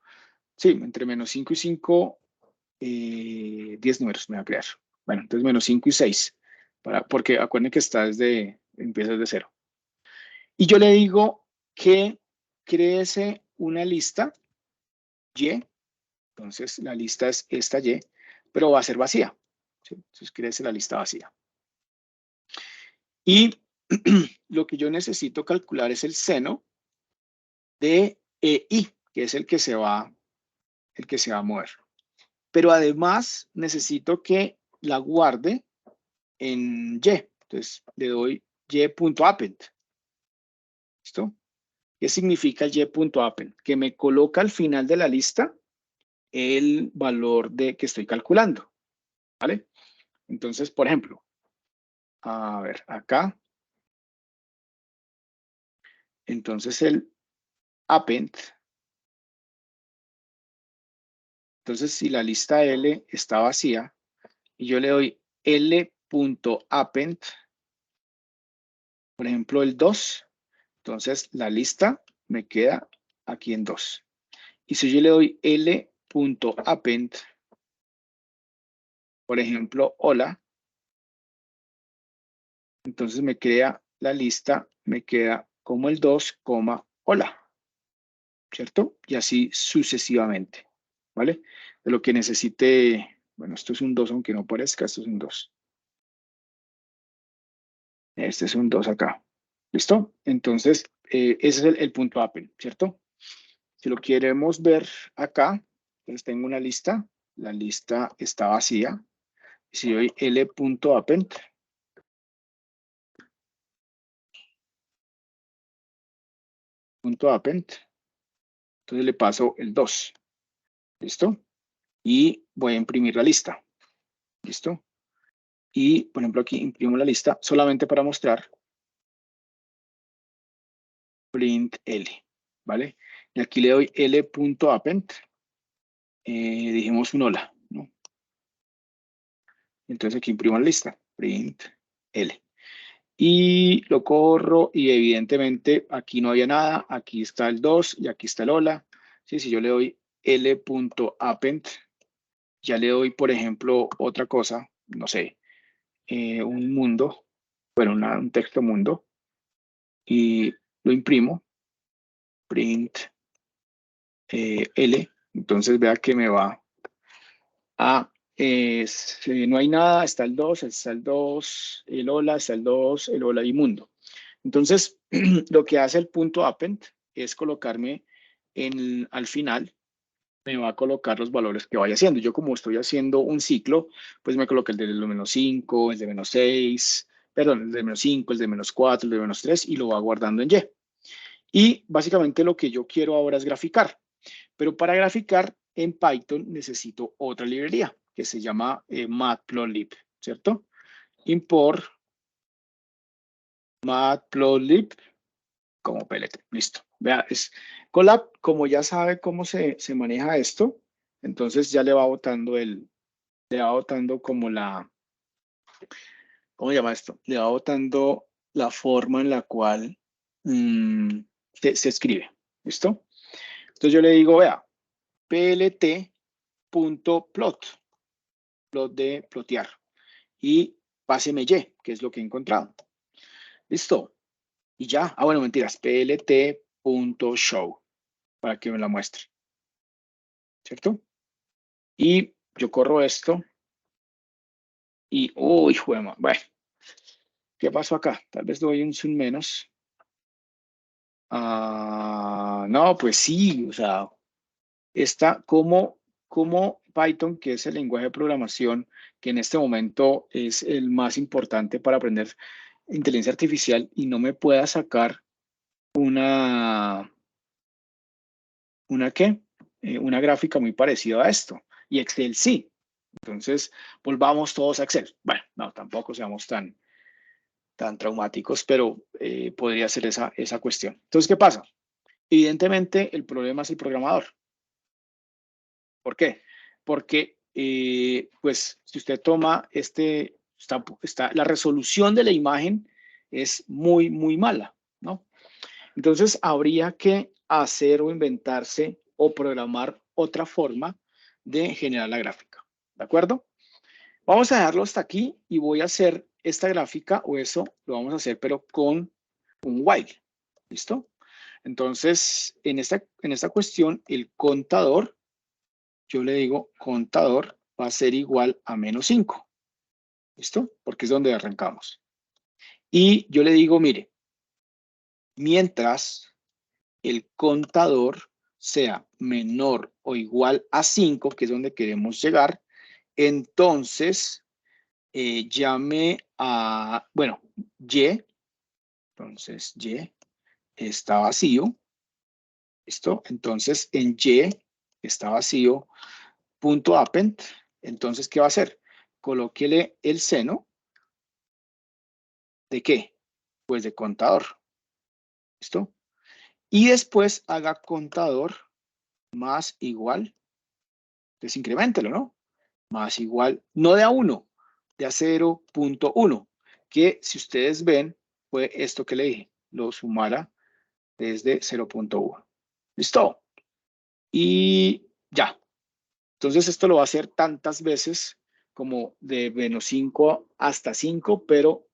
sí, entre -5 y 5, 10 números me va a crear. Bueno, entonces -5 y 6, porque acuérdense que empieza desde 0. Y yo le digo que créese una lista Y, entonces la lista es esta Y, pero va a ser vacía. ¿Sí? Entonces créese la lista vacía. Y lo que yo necesito calcular es el seno de I, que es el que se va a mover. Pero además necesito que la guarde en Y. Entonces le doy y.append. ¿Listo? ¿Qué significa y.append? Que me coloca al final de la lista el valor que estoy calculando. ¿Vale? Entonces, por ejemplo, a ver, acá. Entonces el append. Entonces, si la lista L está vacía, y yo le doy L.append, por ejemplo, el 2, entonces la lista me queda aquí en 2. Y si yo le doy L.append, por ejemplo, hola, entonces me crea la lista, me queda como el 2, hola, ¿cierto? Y así sucesivamente, ¿vale? De lo que necesite, bueno, esto es un 2, aunque no parezca, esto es un 2. Este es un 2 acá. ¿Listo? Entonces, ese es el punto append, ¿cierto? Si lo queremos ver acá, entonces tengo una lista. La lista está vacía. Si doy L.append, entonces le paso el 2. ¿Listo? Y voy a imprimir la lista. ¿Listo? Y, por ejemplo, aquí imprimo la lista solamente para mostrar print L, ¿vale? Y aquí le doy L.append, dijimos un hola, ¿no? Entonces aquí imprimo la lista, print L. Y lo corro y evidentemente aquí no había nada, aquí está el 2 y aquí está el hola. ¿Sí? Si yo le doy L.append, ya le doy, por ejemplo, otra cosa, no sé, un mundo, bueno, un texto mundo, y lo imprimo, print L, entonces vea que me va a, no hay nada, está el 2, está el 2, el hola, está el 2, el hola y mundo. Entonces, lo que hace el punto append es colocarme al final, me va a colocar los valores que vaya haciendo. Yo como estoy haciendo un ciclo, pues me coloca el de -5, el de -6, perdón, el de -5, el de -4, el de -3 y lo va guardando en Y. Y básicamente lo que yo quiero ahora es graficar. Pero para graficar en Python necesito otra librería que se llama Matplotlib, ¿cierto? Import Matplotlib como PLT. Listo. Vea, Colab, como ya sabe cómo se maneja esto, entonces ya le va botando como ¿cómo se llama esto? Le va botando la forma en la cual se escribe. ¿Listo? Entonces yo le digo, vea, plt.plot, plot de plotear, y páseme Y, que es lo que he encontrado. ¿Listo? Y ya, bueno, mentiras, plt.show, para que me la muestre. ¿Cierto? Y yo corro esto y, uy, juema, bueno, ¿qué pasó acá? Tal vez doy un zoom menos. No, pues sí, o sea, está como Python, que es el lenguaje de programación que en este momento es el más importante para aprender inteligencia artificial y no me pueda sacar ¿una qué? Una gráfica muy parecida a esto. Y Excel sí. Entonces, volvamos todos a Excel. Bueno, no, tampoco seamos tan traumáticos, pero podría ser esa cuestión. Entonces, ¿qué pasa? Evidentemente, el problema es el programador. ¿Por qué? Porque, pues, si usted toma la resolución de la imagen es muy, muy mala, ¿no? Entonces, habría que hacer o inventarse o programar otra forma de generar la gráfica, ¿de acuerdo? Vamos a dejarlo hasta aquí y voy a hacer esta gráfica o eso lo vamos a hacer, pero con un while, ¿listo? Entonces, en esta cuestión, el contador, yo le digo contador va a ser igual a -5, ¿listo? Porque es donde arrancamos. Y yo le digo, mire, mientras el contador sea menor o igual a 5, que es donde queremos llegar, entonces llame a, bueno, Y, entonces Y está vacío, ¿listo? Entonces en Y está vacío, punto append, entonces ¿qué va a hacer? Colóquele el seno, ¿de qué? Pues de contador, ¿listo? Y después haga contador más igual, entonces increméntelo, ¿no? Más igual, no de a 1, de a 0.1, que si ustedes ven, fue esto que le dije, lo sumara desde 0.1. ¿Listo? Y ya. Entonces esto lo va a hacer tantas veces como de menos 5 hasta 5, pero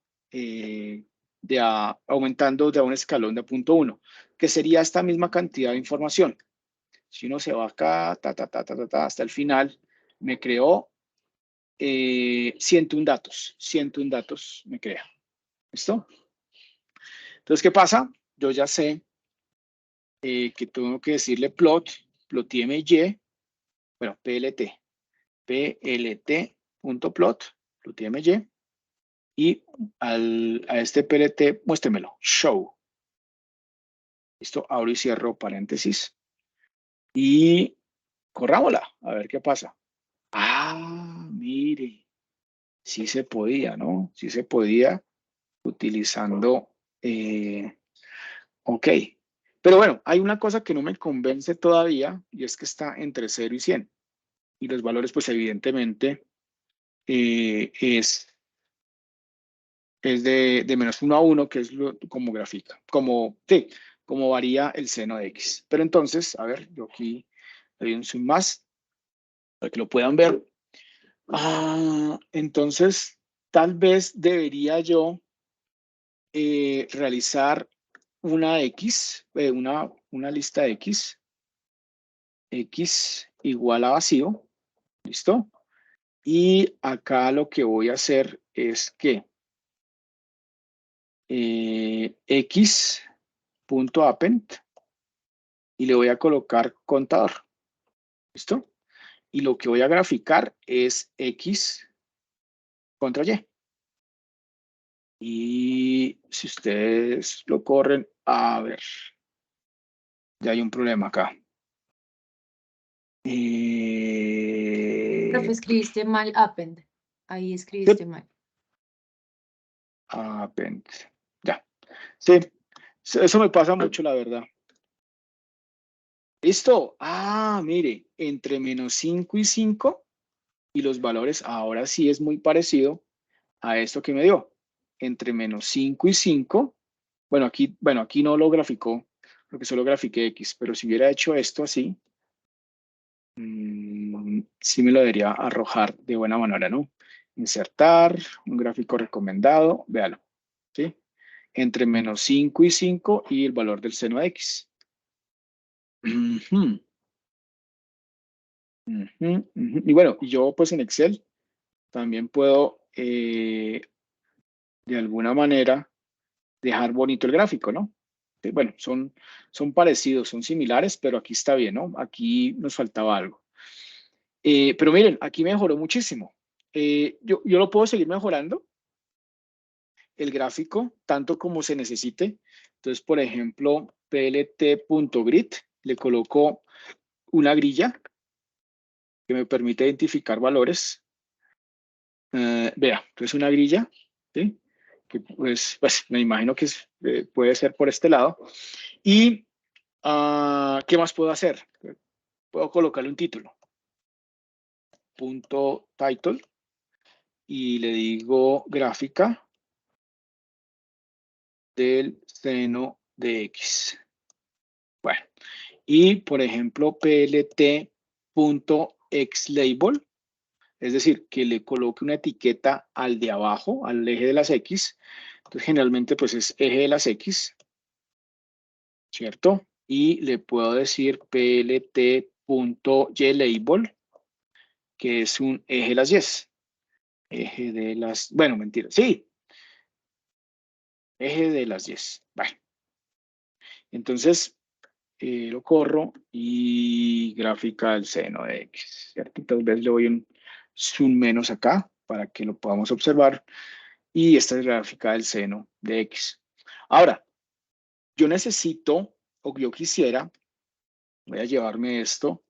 aumentando de a un escalón de 0.1, que sería esta misma cantidad de información. Si uno se va acá, hasta el final, me creó 101 datos. 101 datos me crea. ¿Listo? Entonces, ¿qué pasa? Yo ya sé que tengo que decirle plot.my, bueno, plt.plot, plot.my, y a este plt, muéstremelo, show. Listo, abro y cierro paréntesis. Y corrámosla, a ver qué pasa. Ah, mire, sí se podía, ¿no? Sí se podía utilizando, ok. Pero bueno, hay una cosa que no me convence todavía y es que está entre 0 y 100. Y los valores, pues evidentemente, es de menos 1 a 1, que es como grafica, sí, como varía el seno de x. Pero entonces, a ver, yo aquí doy un zoom más para que lo puedan ver. Entonces, tal vez debería yo realizar una X, una lista de X igual a vacío, ¿listo? Y acá lo que voy a hacer es que X.append y le voy a colocar contador, ¿listo? Y lo que voy a graficar es X contra Y. Y si ustedes lo corren, a ver, ya hay un problema acá. Profe, escribiste mal append. Ahí escribiste mal. Append. Ya. Sí, eso me pasa mucho, la verdad. ¿Listo? Mire, entre menos 5 y 5, y los valores ahora sí es muy parecido a esto que me dio. Entre menos 5 y 5, bueno, aquí no lo graficó, porque solo grafiqué X, pero si hubiera hecho esto así, sí me lo debería arrojar de buena manera, ¿no? Insertar, un gráfico recomendado, véalo, ¿sí? Entre menos 5 y 5 y el valor del seno de X. Y bueno, yo pues en Excel también puedo de alguna manera dejar bonito el gráfico, ¿no? Bueno, son parecidos, son similares, pero aquí está bien, ¿no? Aquí nos faltaba algo. Pero miren, aquí mejoró muchísimo. Yo lo puedo seguir mejorando, el gráfico, tanto como se necesite. Entonces, por ejemplo, plt.grid, le coloco una grilla que me permite identificar valores. Vea, entonces una grilla, ¿sí? Que pues me imagino que puede ser por este lado. Y, ¿qué más puedo hacer? Puedo colocarle un título. Punto title. Y le digo gráfica del seno de X. Bueno, y por ejemplo, plt.xlabel, es decir, que le coloque una etiqueta al de abajo, al eje de las X. Entonces, generalmente, pues es eje de las X, ¿cierto? Y le puedo decir plt.ylabel, que es un eje de las Y. Eje de las, bueno, mentira, sí. Eje de las Y. Bueno. Entonces, lo corro y gráfica del seno de X, ¿cierto? Tal vez le doy un zoom menos acá para que lo podamos observar. Y esta es la gráfica del seno de X. Ahora, yo necesito, o yo quisiera, voy a llevarme esto,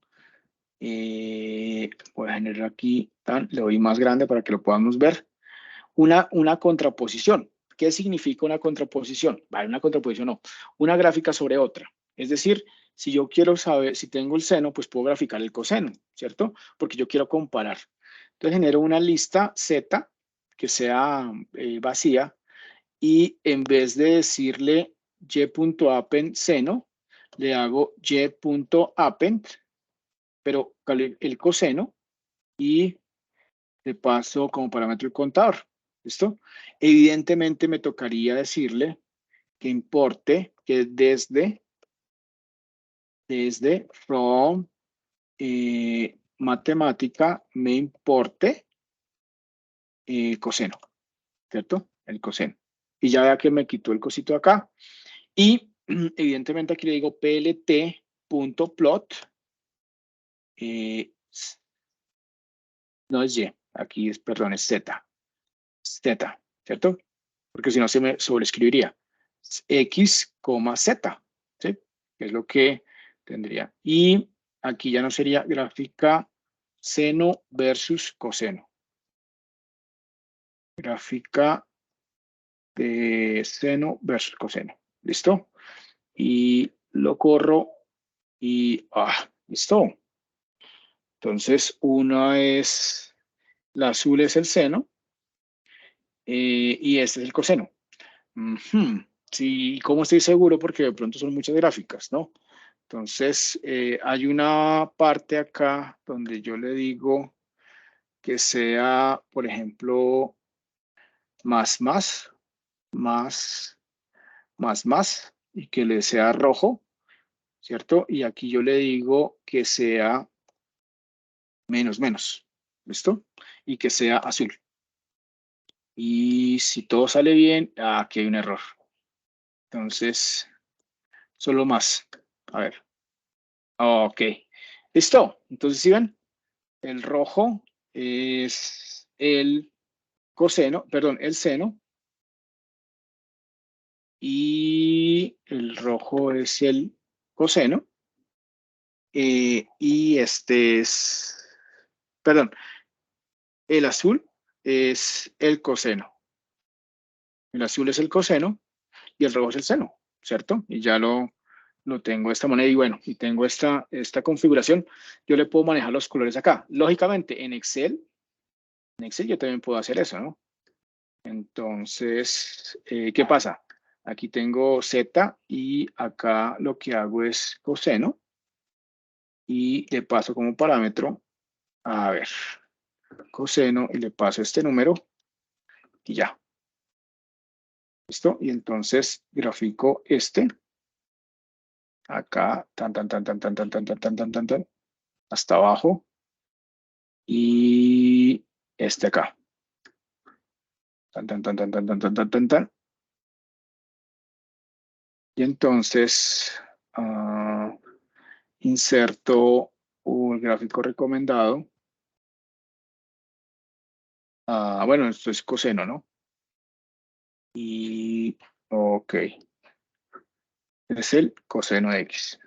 voy a generar aquí, le doy más grande para que lo podamos ver, una contraposición. ¿Qué significa una contraposición? Vale, una contraposición no, una gráfica sobre otra. Es decir, si yo quiero saber, si tengo el seno, pues puedo graficar el coseno, ¿cierto? Porque yo quiero comparar. Entonces genero una lista Z que sea vacía, y en vez de decirle y.append seno, le hago y.append, pero el coseno, y le paso como parámetro el contador. ¿Listo? Evidentemente me tocaría decirle que importe, que desde from matemática me importe coseno, ¿cierto? El coseno. Y ya vea que me quitó el cosito de acá. Y evidentemente aquí le digo plt.plot. No es Y, aquí es, perdón, es Z. Z, ¿cierto? Porque si no se me sobreescribiría. X, Z, ¿sí? Que es lo que tendría. Y aquí ya no sería gráfica seno versus coseno. Gráfica de seno versus coseno. ¿Listo? Y lo corro y listo. Entonces, una es, la azul es el seno y este es el coseno. Sí, ¿cómo estoy seguro? Porque de pronto son muchas gráficas, ¿no? Entonces, hay una parte acá donde yo le digo que sea, por ejemplo, más, y que le sea rojo, ¿cierto? Y aquí yo le digo que sea menos, ¿listo? Y que sea azul. Y si todo sale bien, aquí hay un error. Entonces, solo más. A ver. Ok. Listo. Entonces, ¿sí ven? El rojo es el coseno, perdón, el seno. Y el rojo es el coseno. Y este es, perdón, el azul es el coseno. El azul es el coseno y el rojo es el seno, ¿cierto? Y ya lo tengo de esta manera y bueno, y tengo esta configuración. Yo le puedo manejar los colores acá. Lógicamente, en Excel yo también puedo hacer eso, ¿no? Entonces, ¿qué pasa? Aquí tengo Z y acá lo que hago es coseno y le paso como parámetro, a ver, coseno y le paso este número y ya. ¿Listo? Y entonces grafico este. Acá, hasta abajo. Y este acá. Y entonces inserto un gráfico recomendado. Bueno, esto es coseno, ¿no? Y, ok. Es el coseno de X.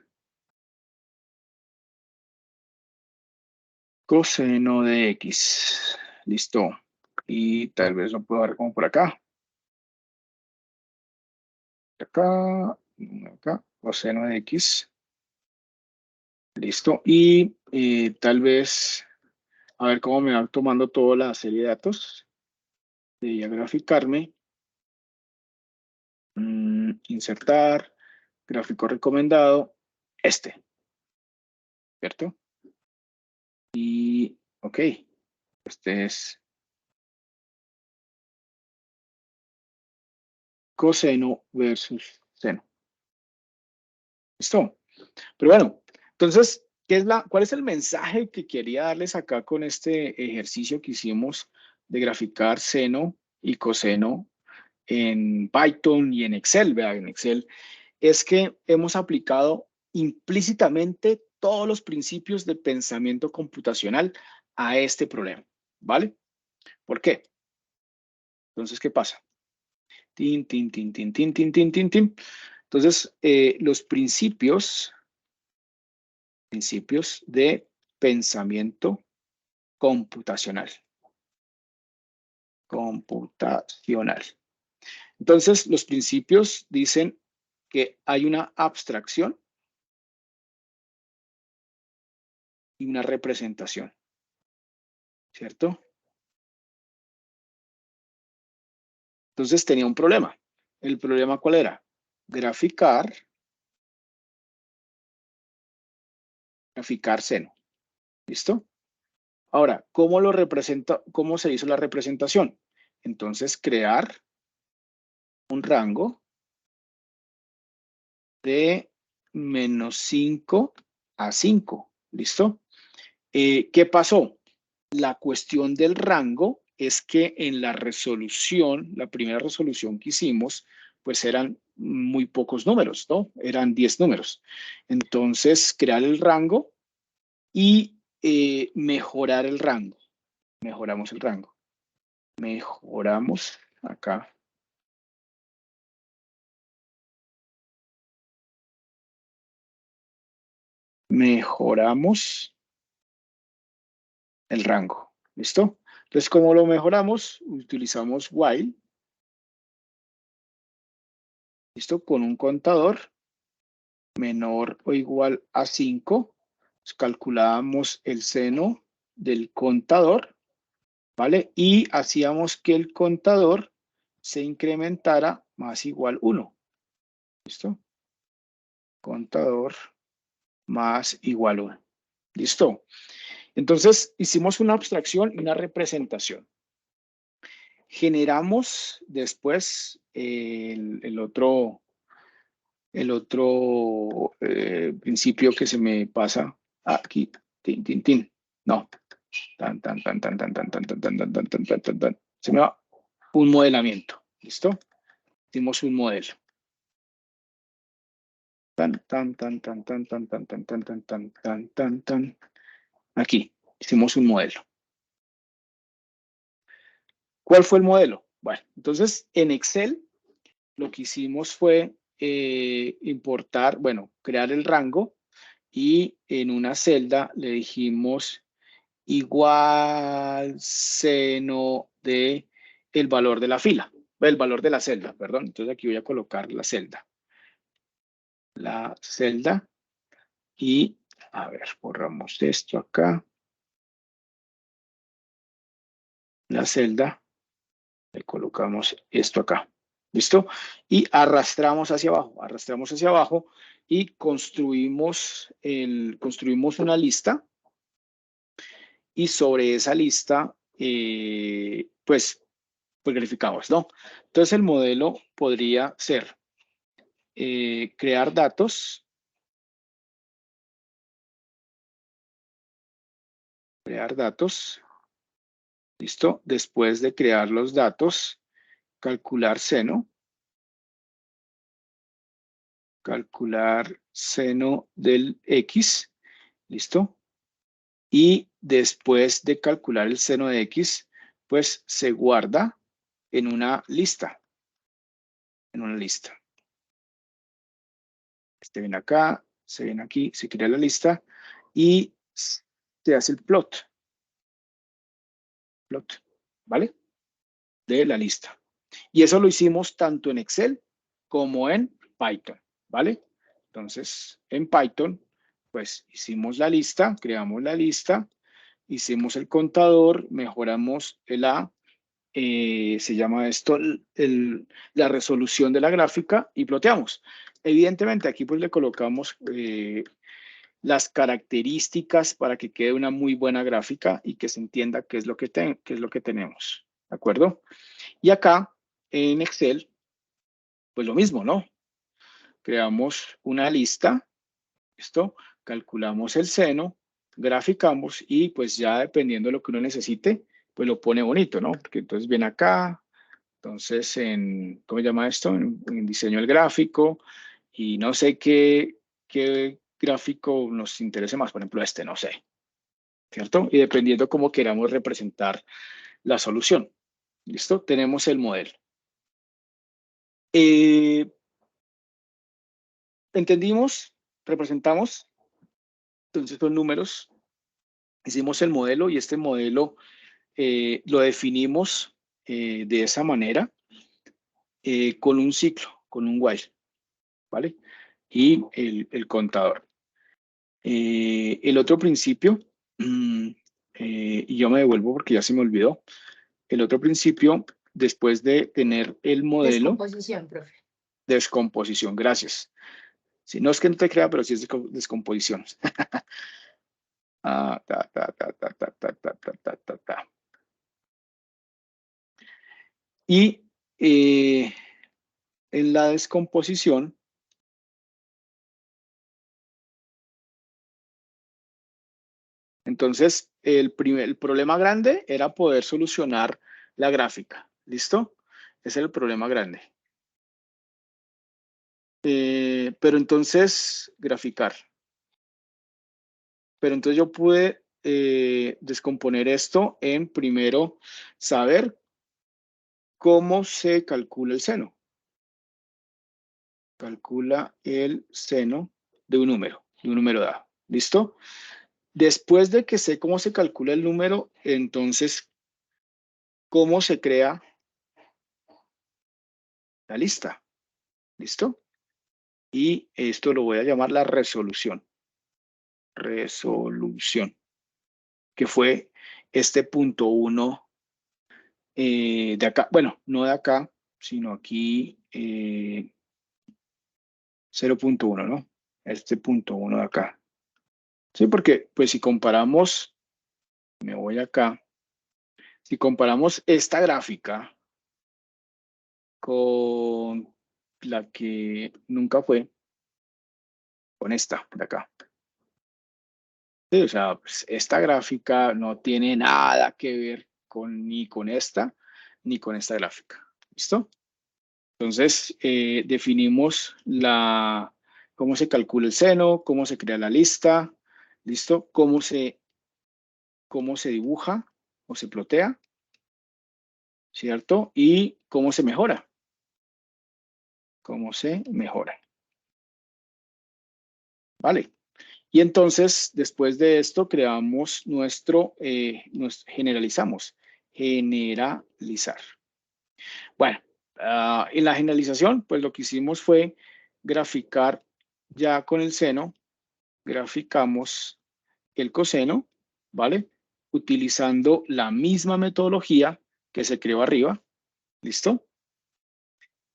Coseno de X. Listo. Y tal vez lo puedo dar como por acá. Acá, coseno de X. Listo. Y tal vez, a ver cómo me va tomando toda la serie de datos. Debería graficarme. Insertar. Gráfico recomendado. Este. ¿Cierto? Y, ok. Este es coseno versus seno. ¿Listo? Pero bueno, entonces, ¿cuál es el mensaje que quería darles acá con este ejercicio que hicimos de graficar seno y coseno en Python y en Excel? Vean, en Excel es que hemos aplicado implícitamente todos los principios de pensamiento computacional a este problema, ¿vale? ¿Por qué? Entonces, ¿qué pasa? Tin, tin, tin, tin, tin, tin, tin, tin, tin. Entonces, los principios de pensamiento computacional. Entonces, los principios dicen que hay una abstracción y una representación, ¿cierto? Entonces tenía un problema. ¿El problema cuál era? Graficar seno. ¿Listo? Ahora, ¿cómo lo representa? ¿Cómo se hizo la representación? Entonces, crear un rango de -5 a 5. ¿Listo? ¿Qué pasó? La cuestión del rango es que en la resolución, la primera resolución que hicimos, pues eran muy pocos números, ¿no? Eran 10 números. Entonces, crear el rango y mejorar el rango. Mejoramos el rango. Mejoramos acá. Mejoramos el rango. ¿Listo? Entonces, ¿cómo lo mejoramos? Utilizamos while. ¿Listo? Con un contador menor o igual a 5. Calculábamos el seno del contador, ¿vale? Y hacíamos que el contador se incrementara más igual 1. ¿Listo? Contador más igual 1. ¿Listo? Entonces, hicimos una abstracción y una representación. Generamos después el otro principio que se me pasa aquí. Tin, tin, tin. No. Tan, tan, tan, tan, tan, tan, tan, tan, tan, tan, tan, tan, tan, tan, tan. Se me va un modelamiento. ¿Listo? Hicimos un modelo. Tan, tan, tan, tan, tan, tan, tan, tan, tan, tan, tan, tan, tan, tan. Aquí. Hicimos un modelo. ¿Cuál fue el modelo? Bueno, entonces en Excel lo que hicimos fue importar, bueno, crear el rango y en una celda le dijimos igual seno de el valor de la fila, el valor de la celda, perdón. Entonces aquí voy a colocar la celda. La celda y, a ver, borramos esto acá. La celda, le colocamos esto acá. ¿Listo? Y arrastramos hacia abajo y construimos una lista y sobre esa lista, pues verificamos, ¿no? Entonces el modelo podría ser crear datos, ¿listo? Después de crear los datos, calcular seno del X, ¿listo? Y después de calcular el seno de X, pues se guarda en una lista. Este viene acá, se viene aquí, se crea la lista y se hace el plot, ¿vale? De la lista. Y eso lo hicimos tanto en Excel como en Python, ¿vale? Entonces, en Python, pues hicimos la lista, creamos la lista, hicimos el contador, mejoramos el A, se llama esto la resolución de la gráfica y ploteamos. Evidentemente, aquí pues le colocamos las características para que quede una muy buena gráfica y que se entienda qué es lo que tenemos, ¿de acuerdo? Y acá, en Excel, pues lo mismo, ¿no? Creamos una lista, ¿listo? Calculamos el seno, graficamos y pues ya dependiendo de lo que uno necesite, pues lo pone bonito, ¿no? Porque entonces viene acá, entonces ¿cómo se llama esto? En diseño del gráfico y no sé qué gráfico nos interese más, por ejemplo no sé, ¿cierto? Y dependiendo cómo queramos representar la solución, ¿listo? Tenemos el modelo. Entendimos, representamos, entonces son números, hicimos el modelo y este modelo lo definimos de esa manera con un ciclo, con un while, ¿vale? Y el contador. El otro principio, y yo me devuelvo porque ya se me olvidó, el otro principio después de tener el modelo. Descomposición, profe. Descomposición, gracias. Si no es que no te crea, pero sí es descomposición. Y en la descomposición, entonces el problema grande era poder solucionar la gráfica. ¿Listo? Ese es el problema grande. Pero entonces, graficar. Pero entonces yo pude descomponer esto en primero saber cómo se calcula el seno. Calcula el seno de un número dado. ¿Listo? Después de que sé cómo se calcula el número, entonces, ¿cómo se crea la lista? ¿Listo? Y esto lo voy a llamar la resolución. Resolución. Que fue este punto 1 de acá. Bueno, no de acá, sino aquí 0.1, ¿no? Este punto 1 de acá. Sí, porque pues si comparamos, me voy acá, si comparamos esta gráfica con la que nunca fue, con esta de acá. Sí, o sea, pues, esta gráfica no tiene nada que ver ni con esta gráfica. ¿Listo? Entonces, definimos cómo se calcula el seno, cómo se crea la lista, ¿listo? Cómo se dibuja o se plotea, ¿cierto? Y cómo se mejora. Cómo se mejora. Vale. Y entonces, después de esto, creamos generalizamos. Generalizar. Bueno, en la generalización, pues lo que hicimos fue graficar ya con el seno, graficamos el coseno, ¿vale? Utilizando la misma metodología que se creó arriba, ¿listo?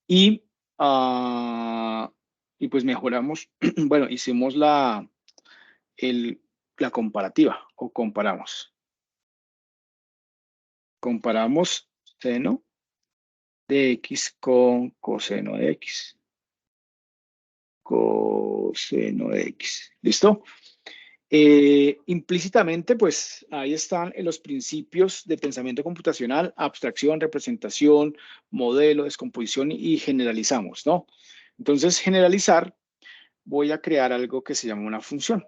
Y pues mejoramos, bueno, hicimos la comparativa o comparamos. Comparamos seno de X con coseno de X. Coseno de X. ¿Listo? Implícitamente, pues ahí están los principios de pensamiento computacional, abstracción, representación, modelo, descomposición y generalizamos, ¿no? Entonces, generalizar, voy a crear algo que se llama una función,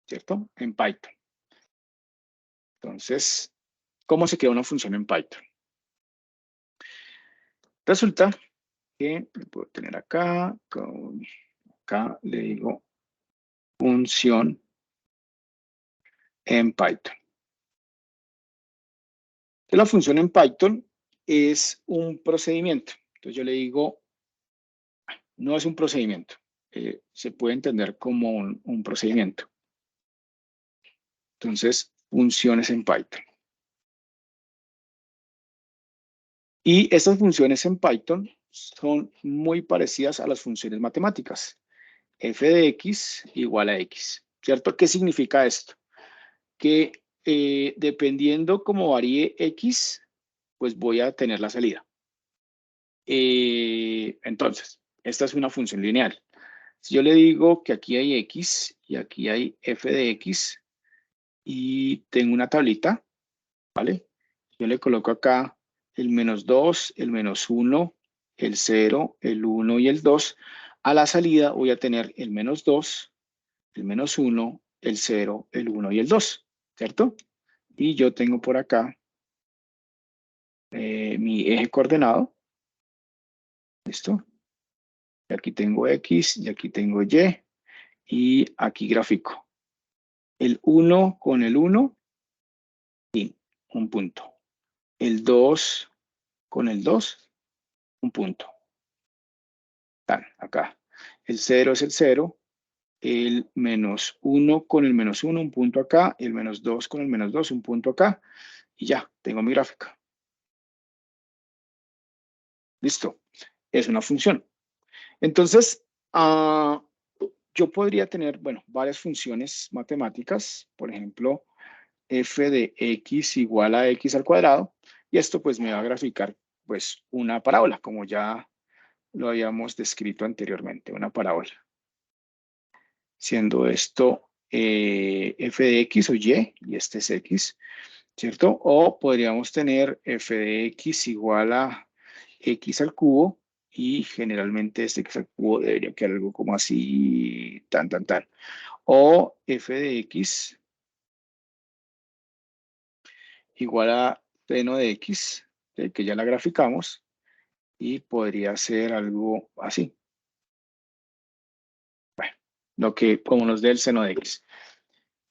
¿cierto? En Python. Entonces, ¿cómo se crea una función en Python? Resulta que lo puedo tener acá, acá le digo función en Python. La función en Python es un procedimiento. Entonces yo le digo, no es un procedimiento, se puede entender como un procedimiento. Entonces, funciones en Python. Y estas funciones en Python son muy parecidas a las funciones matemáticas. F de X igual a X, ¿cierto? ¿Qué significa esto? Que dependiendo cómo varíe X, pues voy a tener la salida. Entonces, esta es una función lineal. Si yo le digo que aquí hay X y aquí hay F de X y tengo una tablita, ¿vale? Yo le coloco acá el -2, el -1, el 0, el 1 y el 2. A la salida voy a tener el -2, el -1, el 0, el 1 y el 2, ¿cierto? Y yo tengo por acá mi eje coordenado. ¿Listo? Y aquí tengo X y aquí tengo Y. Y aquí grafico. El 1 con el 1, un punto. El 2 con el 2, un punto. Tan, acá. El 0 es el 0. El -1 con el -1, un punto acá. El -2 con el -2, un punto acá. Y ya, tengo mi gráfica. Listo. Es una función. Entonces, yo podría tener, bueno, varias funciones matemáticas. Por ejemplo, f de x igual a x al cuadrado. Y esto pues me va a graficar pues una parábola, como ya lo habíamos descrito anteriormente, una parábola. Siendo esto f de x o y este es x, ¿cierto? O podríamos tener f de x igual a x al cubo y generalmente este x al cubo debería quedar algo como así, tan. O f de x igual a seno de x, que ya la graficamos, y podría ser algo así. Bueno, lo que como nos dé el seno de x.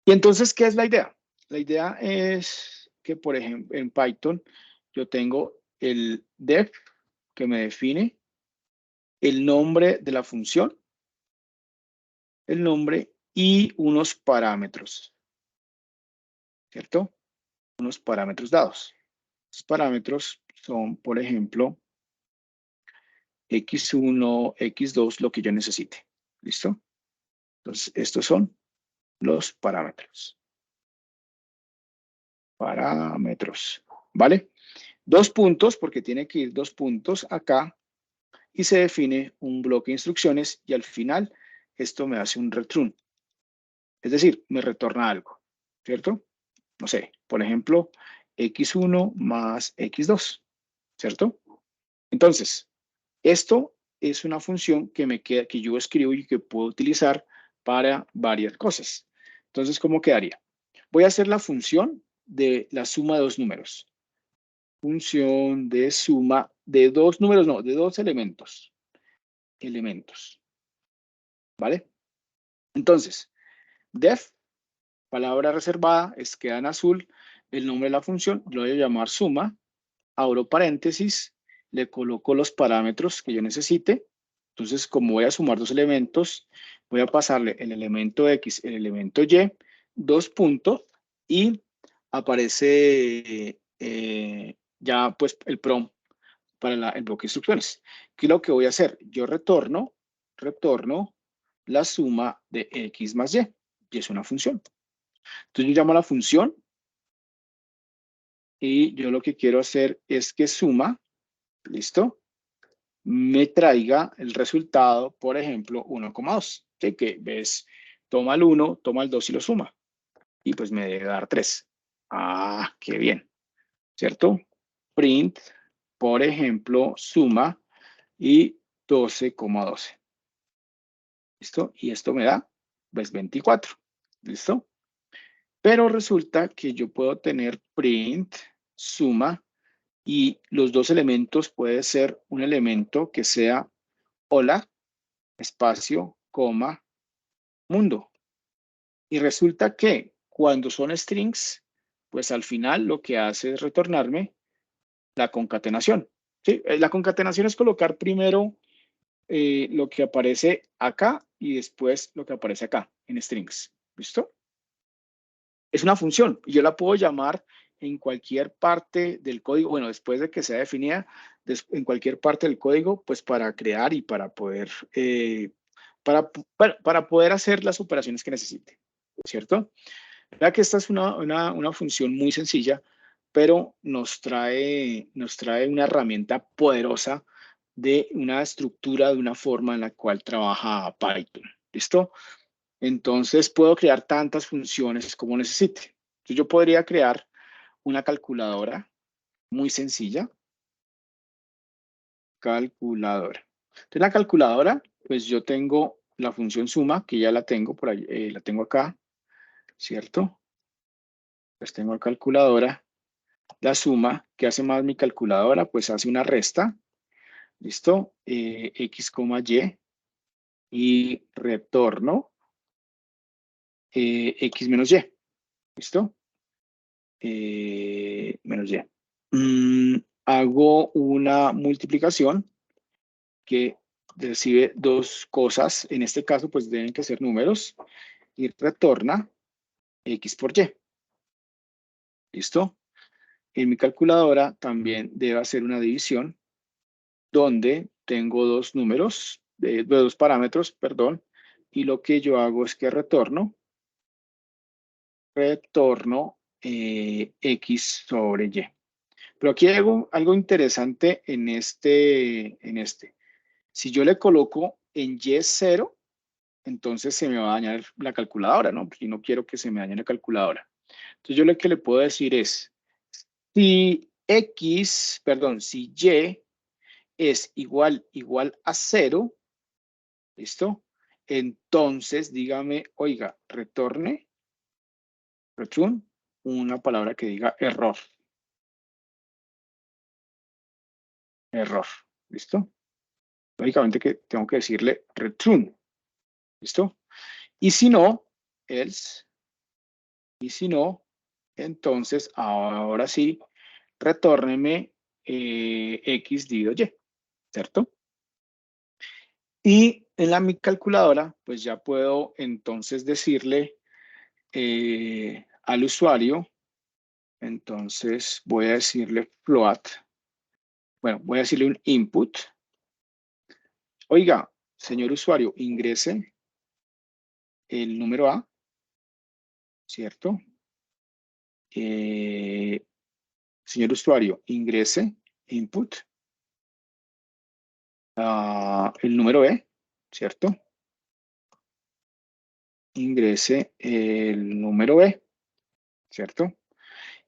Y entonces, ¿qué es la idea? La idea es que, por ejemplo, en Python yo tengo el def que me define el nombre de la función, el nombre y unos parámetros, ¿cierto? Unos parámetros dados. Estos parámetros son, por ejemplo, x1, x2, lo que yo necesite. ¿Listo? Entonces, estos son los parámetros. Parámetros, ¿vale? 2 puntos, porque tiene que ir 2 puntos acá, y se define un bloque de instrucciones, y al final esto me hace un return. Es decir, me retorna algo, ¿cierto? No sé, por ejemplo, x1 más x2, ¿cierto? Entonces, esto es una función que me queda, que yo escribo y que puedo utilizar para varias cosas. Entonces, ¿cómo quedaría? Voy a hacer la función de la suma de dos números. Función de suma de dos números, no, de dos elementos. ¿Vale? Entonces, def, palabra reservada, queda en azul, el nombre de la función, lo voy a llamar suma, abro paréntesis, le coloco los parámetros que yo necesite. Entonces, como voy a sumar dos elementos, voy a pasarle el elemento X, el elemento Y, 2 puntos, y aparece ya pues el prompt para el bloque de instrucciones. ¿Qué es lo que voy a hacer? Yo retorno la suma de X más Y, y es una función. Entonces yo llamo a la función, y yo lo que quiero hacer es que suma, ¿listo? Me traiga el resultado, por ejemplo, 1,2. ¿Sí? Que ves, toma el 1, toma el 2 y lo suma. Y pues me debe dar 3. Ah, qué bien. ¿Cierto? Print, por ejemplo, suma y 12,12. ¿Listo? Y esto me da, pues, 24. ¿Listo? Pero resulta que yo puedo tener print, suma, y los dos elementos puede ser un elemento que sea hola, espacio, coma, mundo. Y resulta que cuando son strings, pues al final lo que hace es retornarme la concatenación. ¿Sí? La concatenación es colocar primero lo que aparece acá y después lo que aparece acá en strings. ¿Listo? Es una función y yo la puedo llamar en cualquier parte del código, bueno, después de que sea definida, en cualquier parte del código, pues para crear y para poder, para poder hacer las operaciones que necesite, ¿cierto? Vea que esta es una función muy sencilla, pero nos trae una herramienta poderosa de una estructura, de una forma en la cual trabaja Python. ¿Listo? Entonces puedo crear tantas funciones como necesite. Entonces, yo podría crear una calculadora muy sencilla. Calculadora. Entonces la calculadora, pues yo tengo la función suma, que ya la tengo por ahí, la tengo acá, ¿cierto? Pues tengo la calculadora. La suma, ¿qué hace más mi calculadora? Pues hace una resta, ¿listo? X, Y retorno X menos Y, ¿listo? Menos Y. Hago una multiplicación que recibe dos cosas, en este caso pues deben que ser números, y retorna X por Y, ¿listo? En mi calculadora también debe hacer una división, donde tengo dos números, dos parámetros, perdón, y lo que yo hago es que retorno X sobre Y. Pero aquí hay algo interesante en este. Si yo le coloco en Y0, entonces se me va a dañar la calculadora, ¿no? Porque no quiero que se me dañe la calculadora. Entonces yo lo que le puedo decir es, si si Y es igual a 0, ¿listo? Entonces dígame, oiga, return una palabra que diga error. Error, ¿listo? Lógicamente que tengo que decirle return, ¿listo? Y si no, else, y si no, entonces ahora sí, retórneme X dividido Y, ¿cierto? Y en mi calculadora, pues ya puedo entonces decirle al usuario, entonces voy a decirle float, bueno, voy a decirle un input. Oiga, señor usuario, ingrese el número A, ¿cierto? Señor usuario, ingrese input el número B, ¿cierto? Ingrese el número B, ¿cierto?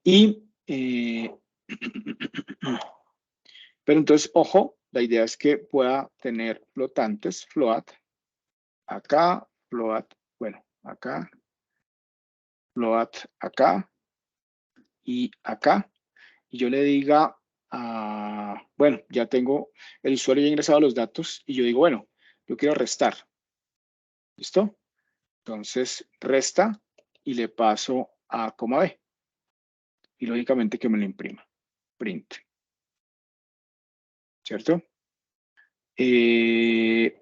Y, pero entonces, ojo, la idea es que pueda tener flotantes, float, acá, float, bueno, acá, float, acá y acá. Y yo le diga, bueno, ya tengo, el usuario ya ha ingresado los datos y yo digo, bueno, yo quiero restar. ¿Listo? Entonces, resta y le paso a coma B. Y lógicamente que me lo imprima. Print. ¿Cierto?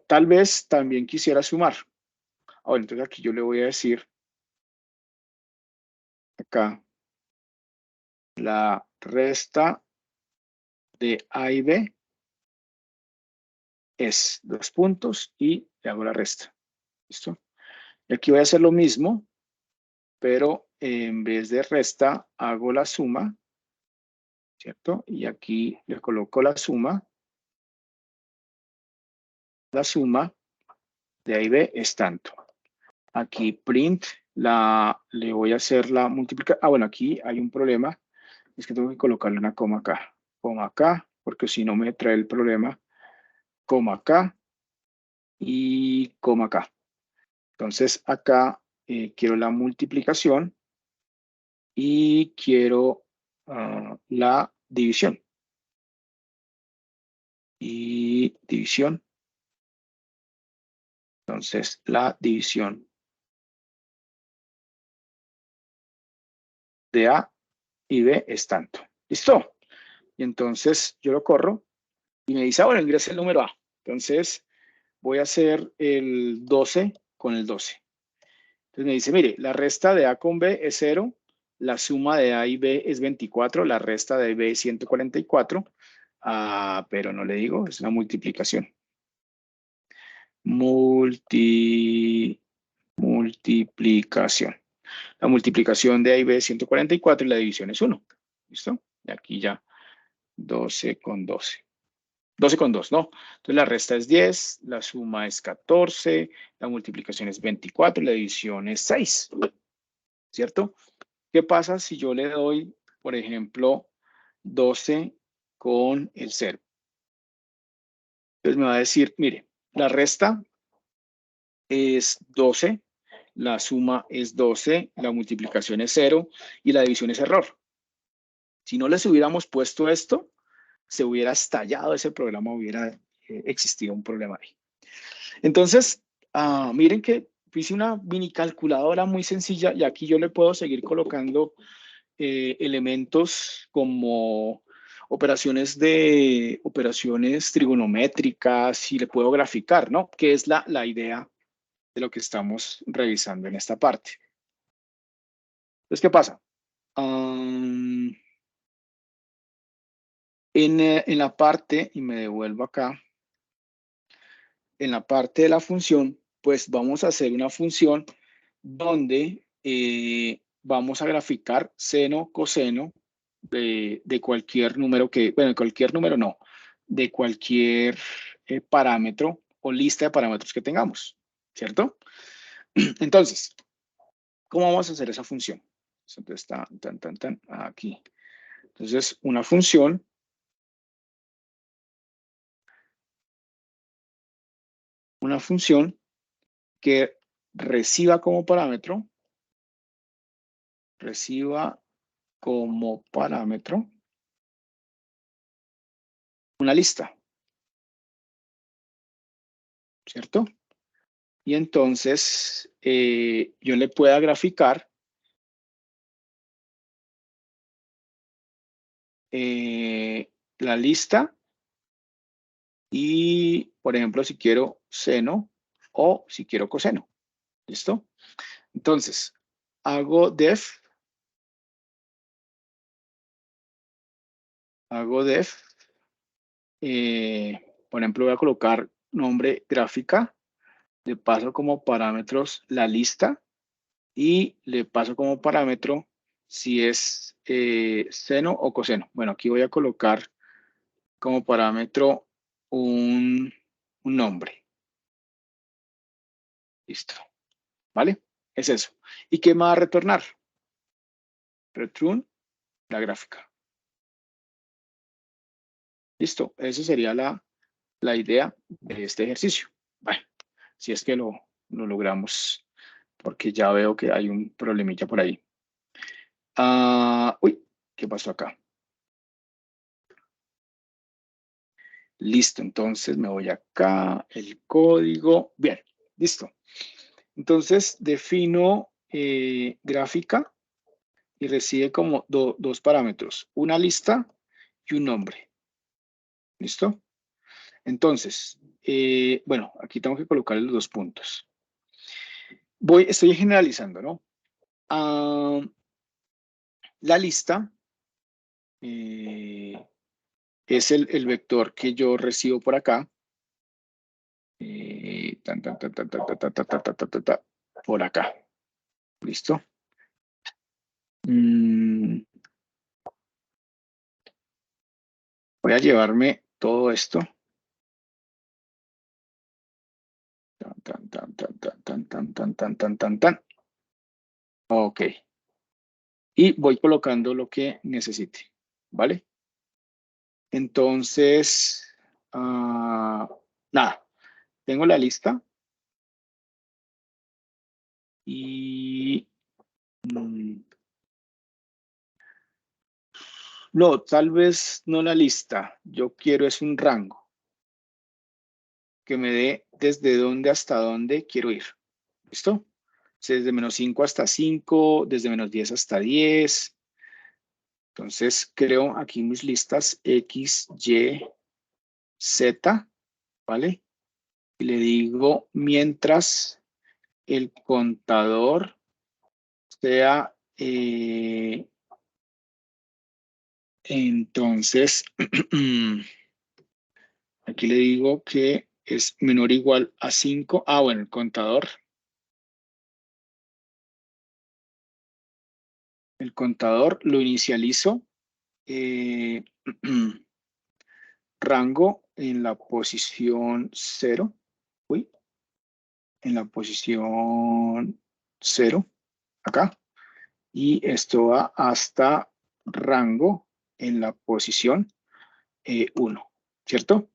Tal vez también quisiera sumar. Ahora, entonces aquí yo le voy a decir, acá, la resta de A y B es 2 puntos y le hago la resta. ¿Listo? Y aquí voy a hacer lo mismo, pero en vez de resta hago la suma, ¿cierto? Y aquí le coloco la suma. La suma de A y B es tanto. Aquí print, le voy a hacer la multiplicación. Bueno, aquí hay un problema. Es que tengo que colocarle una coma acá, porque si no me trae el problema, coma acá y coma acá. Entonces acá quiero la multiplicación y quiero la división. Y división. Entonces la división de A y B es tanto. ¿Listo? Y entonces yo lo corro y me dice, bueno, ingrese el número A. Entonces voy a hacer el 12 con el 12. Entonces me dice, mire, la resta de A con B es 0, la suma de A y B es 24, la resta de B es 144, pero no le digo, es una multiplicación. Multiplicación. La multiplicación de A y B es 144 y la división es 1. ¿Listo? Y aquí ya 12 con 12. 12 con 2, ¿no? Entonces la resta es 10, la suma es 14, la multiplicación es 24 y la división es 6, ¿cierto? ¿Qué pasa si yo le doy, por ejemplo, 12 con el 0? Entonces me va a decir, mire, la resta es 12, la suma es 12, la multiplicación es 0 y la división es error. Si no les hubiéramos puesto esto, se hubiera estallado ese programa, hubiera existido un problema ahí. Entonces, miren que hice una mini calculadora muy sencilla y aquí yo le puedo seguir colocando elementos como operaciones trigonométricas y le puedo graficar, ¿no? Que es la idea de lo que estamos revisando en esta parte. Entonces, ¿qué pasa? En la parte, y me devuelvo acá, en la parte de la función, pues vamos a hacer una función donde vamos a graficar seno, coseno de cualquier número que, bueno, de cualquier número no, de cualquier parámetro o lista de parámetros que tengamos, ¿cierto? Entonces, ¿cómo vamos a hacer esa función? Entonces está aquí. Entonces, una función que reciba como parámetro una lista, ¿cierto? Y entonces yo le pueda graficar la lista y, por ejemplo, si quiero seno o si quiero coseno. ¿Listo? Entonces, hago def, por ejemplo, voy a colocar nombre gráfica, le paso como parámetros la lista y le paso como parámetro si es seno o coseno. Bueno, aquí voy a colocar como parámetro un nombre. Listo. ¿Vale? Es eso. ¿Y qué me va a retornar? Return la gráfica. Listo. Esa sería la idea de este ejercicio. Bueno, si es que lo logramos, porque ya veo que hay un problemilla por ahí. Uy, ¿qué pasó acá? Listo, entonces me voy acá, el código. Bien, listo. Entonces defino gráfica y recibe como dos parámetros, una lista y un nombre. ¿Listo? Entonces, bueno, aquí tengo que colocarle los 2 puntos. Estoy generalizando, ¿no? La lista es el vector que yo recibo por acá. Por acá. ¿Listo? Voy a llevarme todo esto. Ok. Y voy colocando lo que necesite. ¿Vale? Entonces, nada. Tengo la lista. Y no, tal vez no la lista. Yo quiero es un rango que me dé desde dónde hasta dónde quiero ir. ¿Listo? Desde -5 hasta 5, desde -10 hasta 10. Entonces creo aquí mis listas X, Y, Z, ¿vale? Y le digo mientras el contador sea, entonces, aquí le digo que es menor o igual a 5. Bueno, el contador lo inicializo. Rango en la posición 0. Uy, en la posición 0, acá. Y esto va hasta rango en la posición 1, ¿cierto?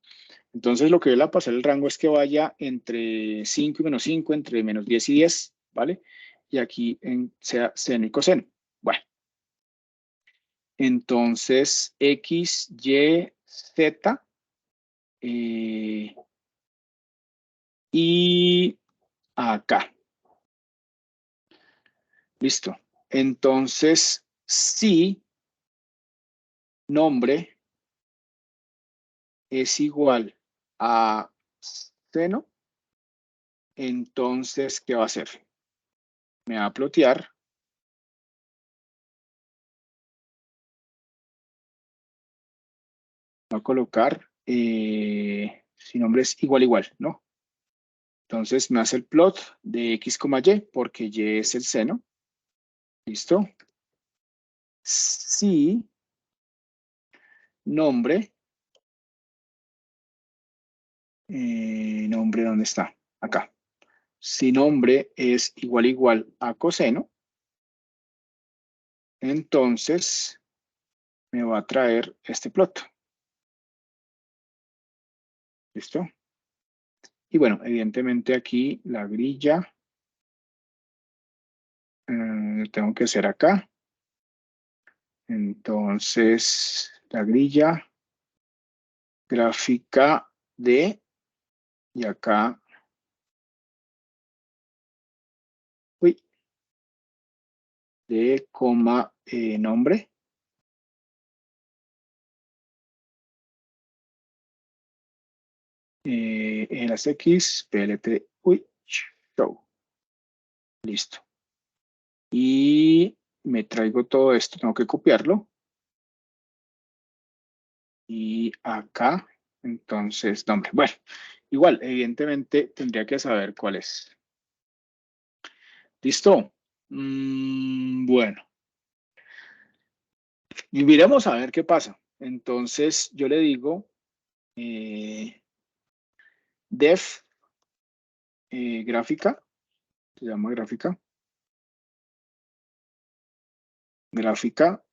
Entonces lo que va a pasar el rango es que vaya entre 5 y -5, entre -10 y 10, ¿vale? Y aquí sea seno y coseno. Bueno, entonces X, Y, Z y acá. Listo. Entonces, si nombre es igual a seno, entonces, ¿qué va a hacer? Me va a plotear Voy a colocar si nombre es igual, ¿no? Entonces me hace el plot de X, Y, porque Y es el seno. ¿Listo? Si nombre, nombre, ¿dónde está? Acá. Si nombre es igual a coseno, entonces me va a traer este plot. ¿Listo? Y bueno, evidentemente aquí la grilla tengo que hacer acá. Entonces, la grilla gráfica de, y acá, de coma nombre. En las X, PLT, show. Listo. Y me traigo todo esto, tengo que copiarlo. Y acá, entonces, nombre. Bueno, igual, evidentemente tendría que saber cuál es. ¿Listo? Bueno. Y miremos a ver qué pasa. Entonces, yo le digo def gráfica, se llama gráfica,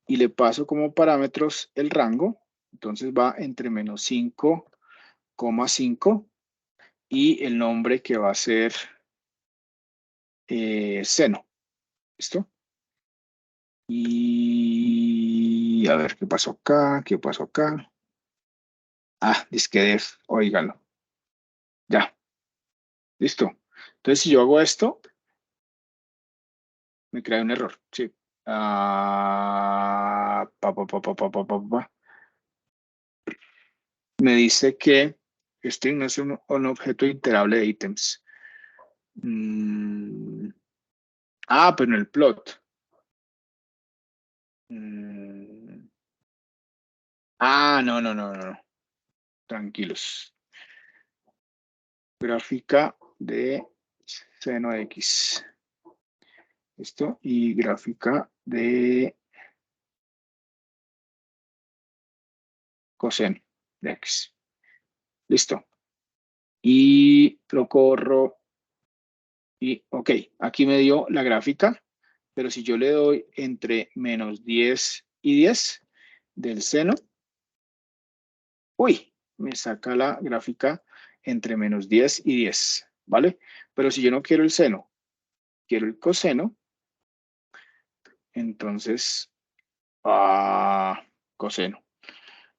y le paso como parámetros el rango. Entonces va entre menos 5,5 y el nombre que va a ser seno. ¿Listo? Y a ver qué pasó acá, qué pasó acá. Ah, disque def, óigalo. Ya. Listo. Entonces, si yo hago esto, me crea un error. Sí. Me dice que string no es un objeto iterable de ítems. Pero en el plot. No. Tranquilos. Gráfica de seno de X. Esto. Y gráfica de coseno de X. Listo. Y lo corro. Y, ok, aquí me dio la gráfica, pero si yo le doy entre menos 10 y 10 del seno, me saca la gráfica entre menos 10 y 10, ¿vale? Pero si yo no quiero el seno, quiero el coseno, entonces, coseno.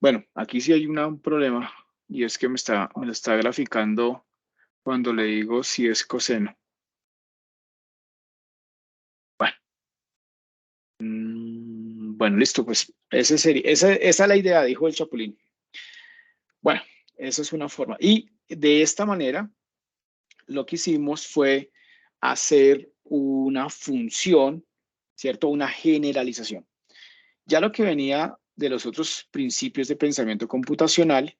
Bueno, aquí sí hay un problema, y es que me lo está graficando cuando le digo si es coseno. Bueno, listo, pues esa es la idea, dijo el Chapulín. Bueno, esa es una forma. Y de esta manera, lo que hicimos fue hacer una función, ¿cierto? Una generalización. Ya lo que venía de los otros principios de pensamiento computacional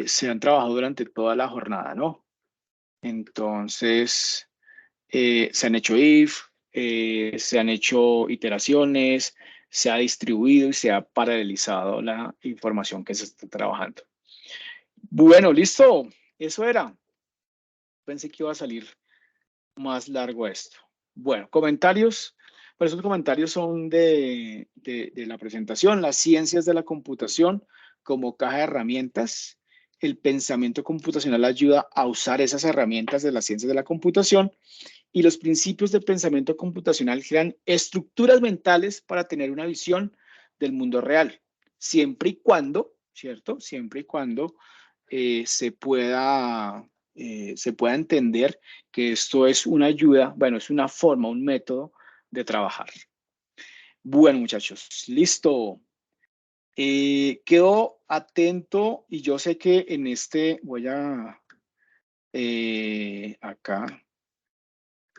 se han trabajado durante toda la jornada, ¿no? Entonces, se han hecho if, se han hecho iteraciones, se ha distribuido y se ha paralelizado la información que se está trabajando. Bueno, listo. Eso era. Pensé que iba a salir más largo esto. Bueno, comentarios. Por esos comentarios son de la presentación, las ciencias de la computación como caja de herramientas. El pensamiento computacional ayuda a usar esas herramientas de las ciencias de la computación y los principios de pensamiento computacional crean estructuras mentales para tener una visión del mundo real, siempre y cuando, ¿cierto? Siempre y cuando se pueda entender que esto es una ayuda, bueno, es una forma, un método de trabajar. Bueno, muchachos, listo. Quedo atento y yo sé que en voy a acá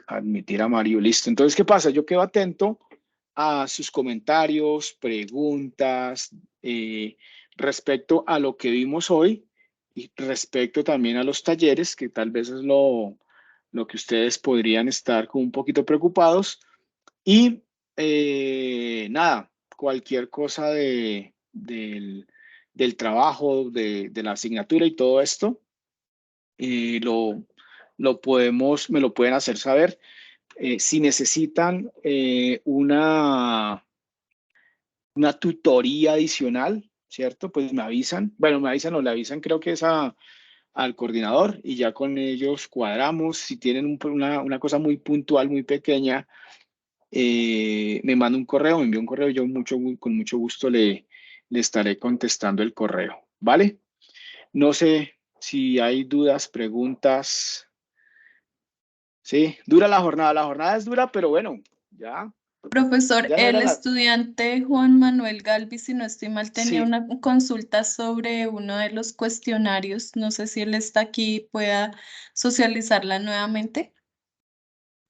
admitir a Mario, listo. Entonces, ¿qué pasa? Yo quedo atento a sus comentarios, preguntas, respecto a lo que vimos hoy y respecto también a los talleres, que tal vez es lo que ustedes podrían estar como un poquito preocupados. Y nada, cualquier cosa del trabajo, de la asignatura y todo esto, me lo pueden hacer saber. Si necesitan una tutoría adicional, ¿cierto? Pues me avisan. Bueno, me avisan o le avisan, creo que es al coordinador y ya con ellos cuadramos. Si tienen una cosa muy puntual, muy pequeña, me manda un correo, me envía un correo, yo con mucho gusto le estaré contestando el correo, ¿vale? No sé si hay dudas, preguntas. Sí, dura la jornada es dura, pero bueno, ya Profesor, no el era la... estudiante Juan Manuel Galvis, si no estoy mal, tenía Sí, una consulta sobre uno de los cuestionarios. No sé si él está aquí, pueda socializarla nuevamente.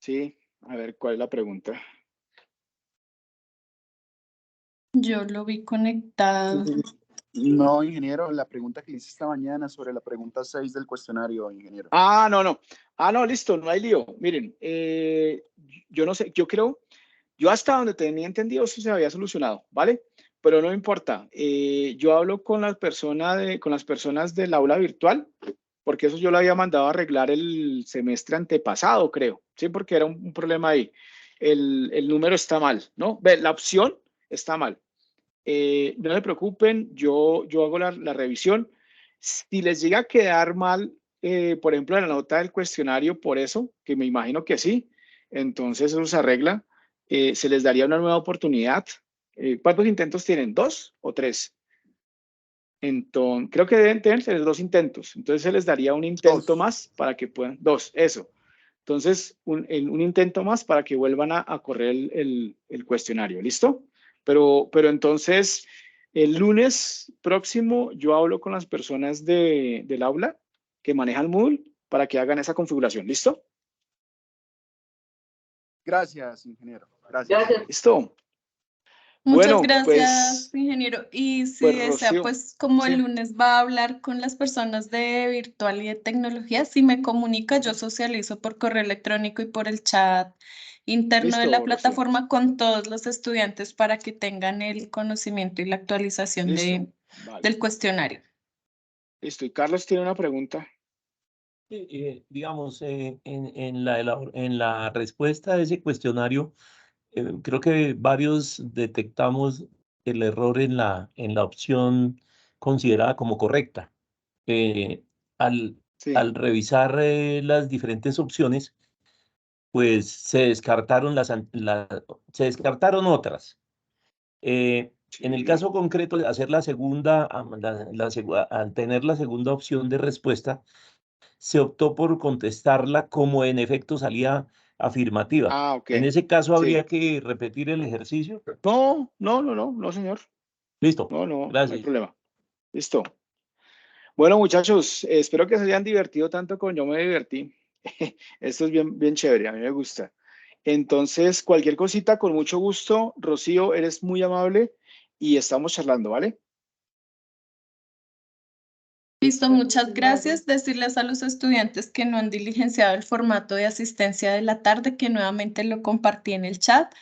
sí, a ver, ¿cuál es la pregunta? Yo lo vi conectado. No, ingeniero, la pregunta que le hice esta mañana sobre la pregunta 6 del cuestionario, ingeniero. No, listo, no hay lío. Miren, yo no sé, yo hasta donde tenía entendido eso se había solucionado, ¿vale? Pero no importa. Yo hablo con las personas del aula virtual, porque eso yo lo había mandado a arreglar el semestre antepasado, creo, ¿sí? Porque era un problema ahí. El número está mal, ¿no? Ve, la opción está mal. No se preocupen, yo hago la revisión. Si les llega a quedar mal, por ejemplo, la nota del cuestionario, por eso, que me imagino que sí, entonces eso se arregla, se les daría una nueva oportunidad. ¿Cuántos intentos tienen? ¿2 o 3? Entonces, creo que deben tener 2 intentos. Entonces se les daría un intento más para que puedan, 2, eso. Entonces, un intento más para que vuelvan a correr el cuestionario. ¿Listo? Pero entonces, el lunes próximo yo hablo con las personas del aula que manejan Moodle para que hagan esa configuración. ¿Listo? Gracias, ingeniero. Gracias. ¿Listo? Muchas Bueno, gracias, ingeniero. Y si desea, Rocío, pues como el sí, lunes va a hablar con las personas de virtual y de tecnología, si me comunica, yo socializo por correo electrónico y por el chat interno de la listo, Rocío. plataforma con todos los estudiantes para que tengan el conocimiento y la actualización Listo, vale. del cuestionario. Listo. Y Carlos tiene una pregunta. Digamos, en la respuesta a ese cuestionario, creo que varios detectamos el error en la opción considerada como correcta. Al, Sí. al revisar las diferentes opciones, pues se descartaron se descartaron otras. En el Sí. caso concreto de hacer la segunda, al tener la segunda opción de respuesta, se optó por contestarla como en efecto salía afirmativa. Ok. En ese caso Sí. habría que repetir el ejercicio. No, señor. Listo, No hay gracias. problema. Listo. Bueno, muchachos, espero que se hayan divertido tanto como yo me divertí. Esto es bien, bien chévere, a mí me gusta. Entonces, cualquier cosita, con mucho gusto. Rocío, eres muy amable y estamos charlando, ¿vale? Listo, muchas gracias. Decirles a los estudiantes que no han diligenciado el formato de asistencia de la tarde, que nuevamente lo compartí en el chat.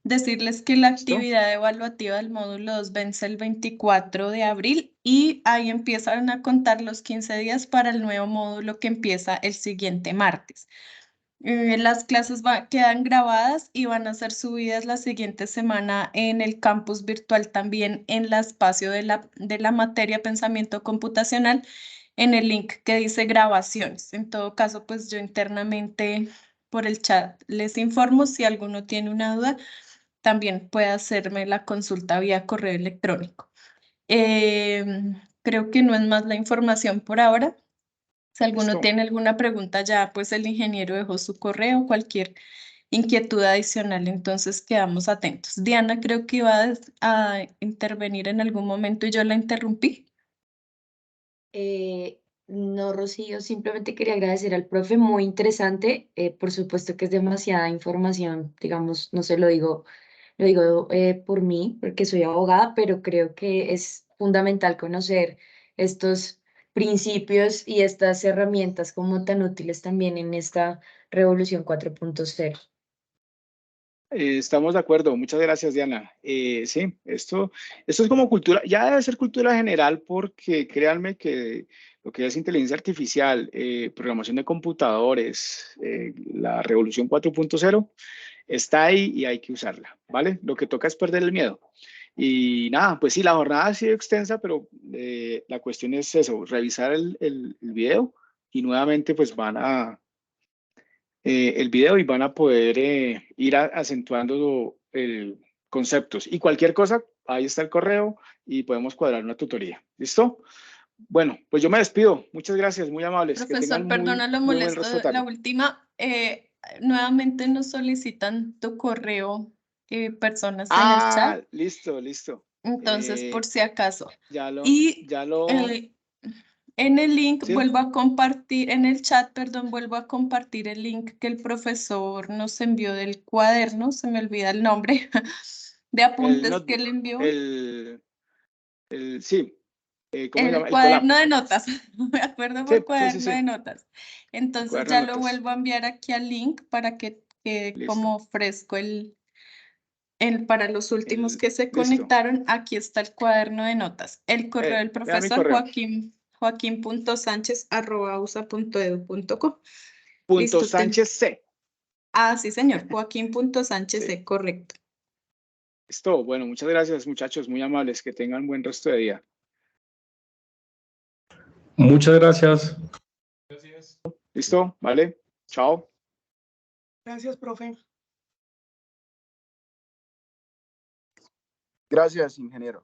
Decirles que la ¿Listo? actividad evaluativa del módulo 2 vence el 24 de abril y ahí empiezan a contar los 15 días para el nuevo módulo que empieza el siguiente martes. Las clases quedan grabadas y van a ser subidas la siguiente semana en el campus virtual también en el espacio de la materia Pensamiento Computacional en el link que dice grabaciones. En todo caso, pues yo internamente por el chat les informo si alguno tiene una duda, también puede hacerme la consulta vía correo electrónico. Creo que no es más la información por ahora. Si alguno ¿Listo? tiene alguna pregunta ya, pues el ingeniero dejó su correo, cualquier inquietud adicional, entonces quedamos atentos. Diana creo que iba a intervenir en algún momento y yo la interrumpí. No, Rocío, simplemente quería agradecer al profe, muy interesante. Por supuesto que es demasiada información, digamos, no se lo digo, lo digo por mí, porque soy abogada, pero creo que es fundamental conocer estos principios y estas herramientas como tan útiles también en esta revolución 4.0. Estamos de acuerdo. Muchas gracias, Diana. Sí, esto es como cultura, ya debe ser cultura general porque créanme que lo que es inteligencia artificial, programación de computadores, la revolución 4.0 está ahí y hay que usarla, ¿vale? Lo que toca es perder el miedo. Y nada, pues sí, la jornada ha sido extensa, pero la cuestión es eso, revisar el video y nuevamente pues van a el video y van a poder ir acentuando conceptos. Y cualquier cosa, ahí está el correo y podemos cuadrar una tutoría. ¿Listo? Bueno, pues yo me despido. Muchas gracias, muy amables. Que Profesor, tengan perdona lo muy buen molesto. resto de La tarde. última, nuevamente nos solicitan tu correo, personas en el chat. Listo, listo. Entonces, por si acaso. Ya lo, En el link ¿sí? vuelvo a compartir, en el chat, perdón, vuelvo a compartir el link que el profesor nos envió del cuaderno, se me olvida el nombre, de apuntes que notebook, le envió. Sí. ¿Cómo se llama? El El collab. cuaderno de notas, me acuerdo por Sí. cuaderno de notas. Entonces Cuaderno ya de lo notas. vuelvo a enviar aquí al link para que quede Listo. como fresco para los últimos que se listo. conectaron. Aquí está el cuaderno de notas. El correo del Vea mi profesor correo. joaquín.sánchez@usa.edu.co. Punto Sánchez C. Sí, señor, Joaquín.sánchez, Sí. correcto. Listo. Bueno, muchas gracias, muchachos, muy amables. Que tengan buen resto de día. Muchas gracias. ¿Listo? Vale. Chao. Gracias, profe. Gracias, ingeniero.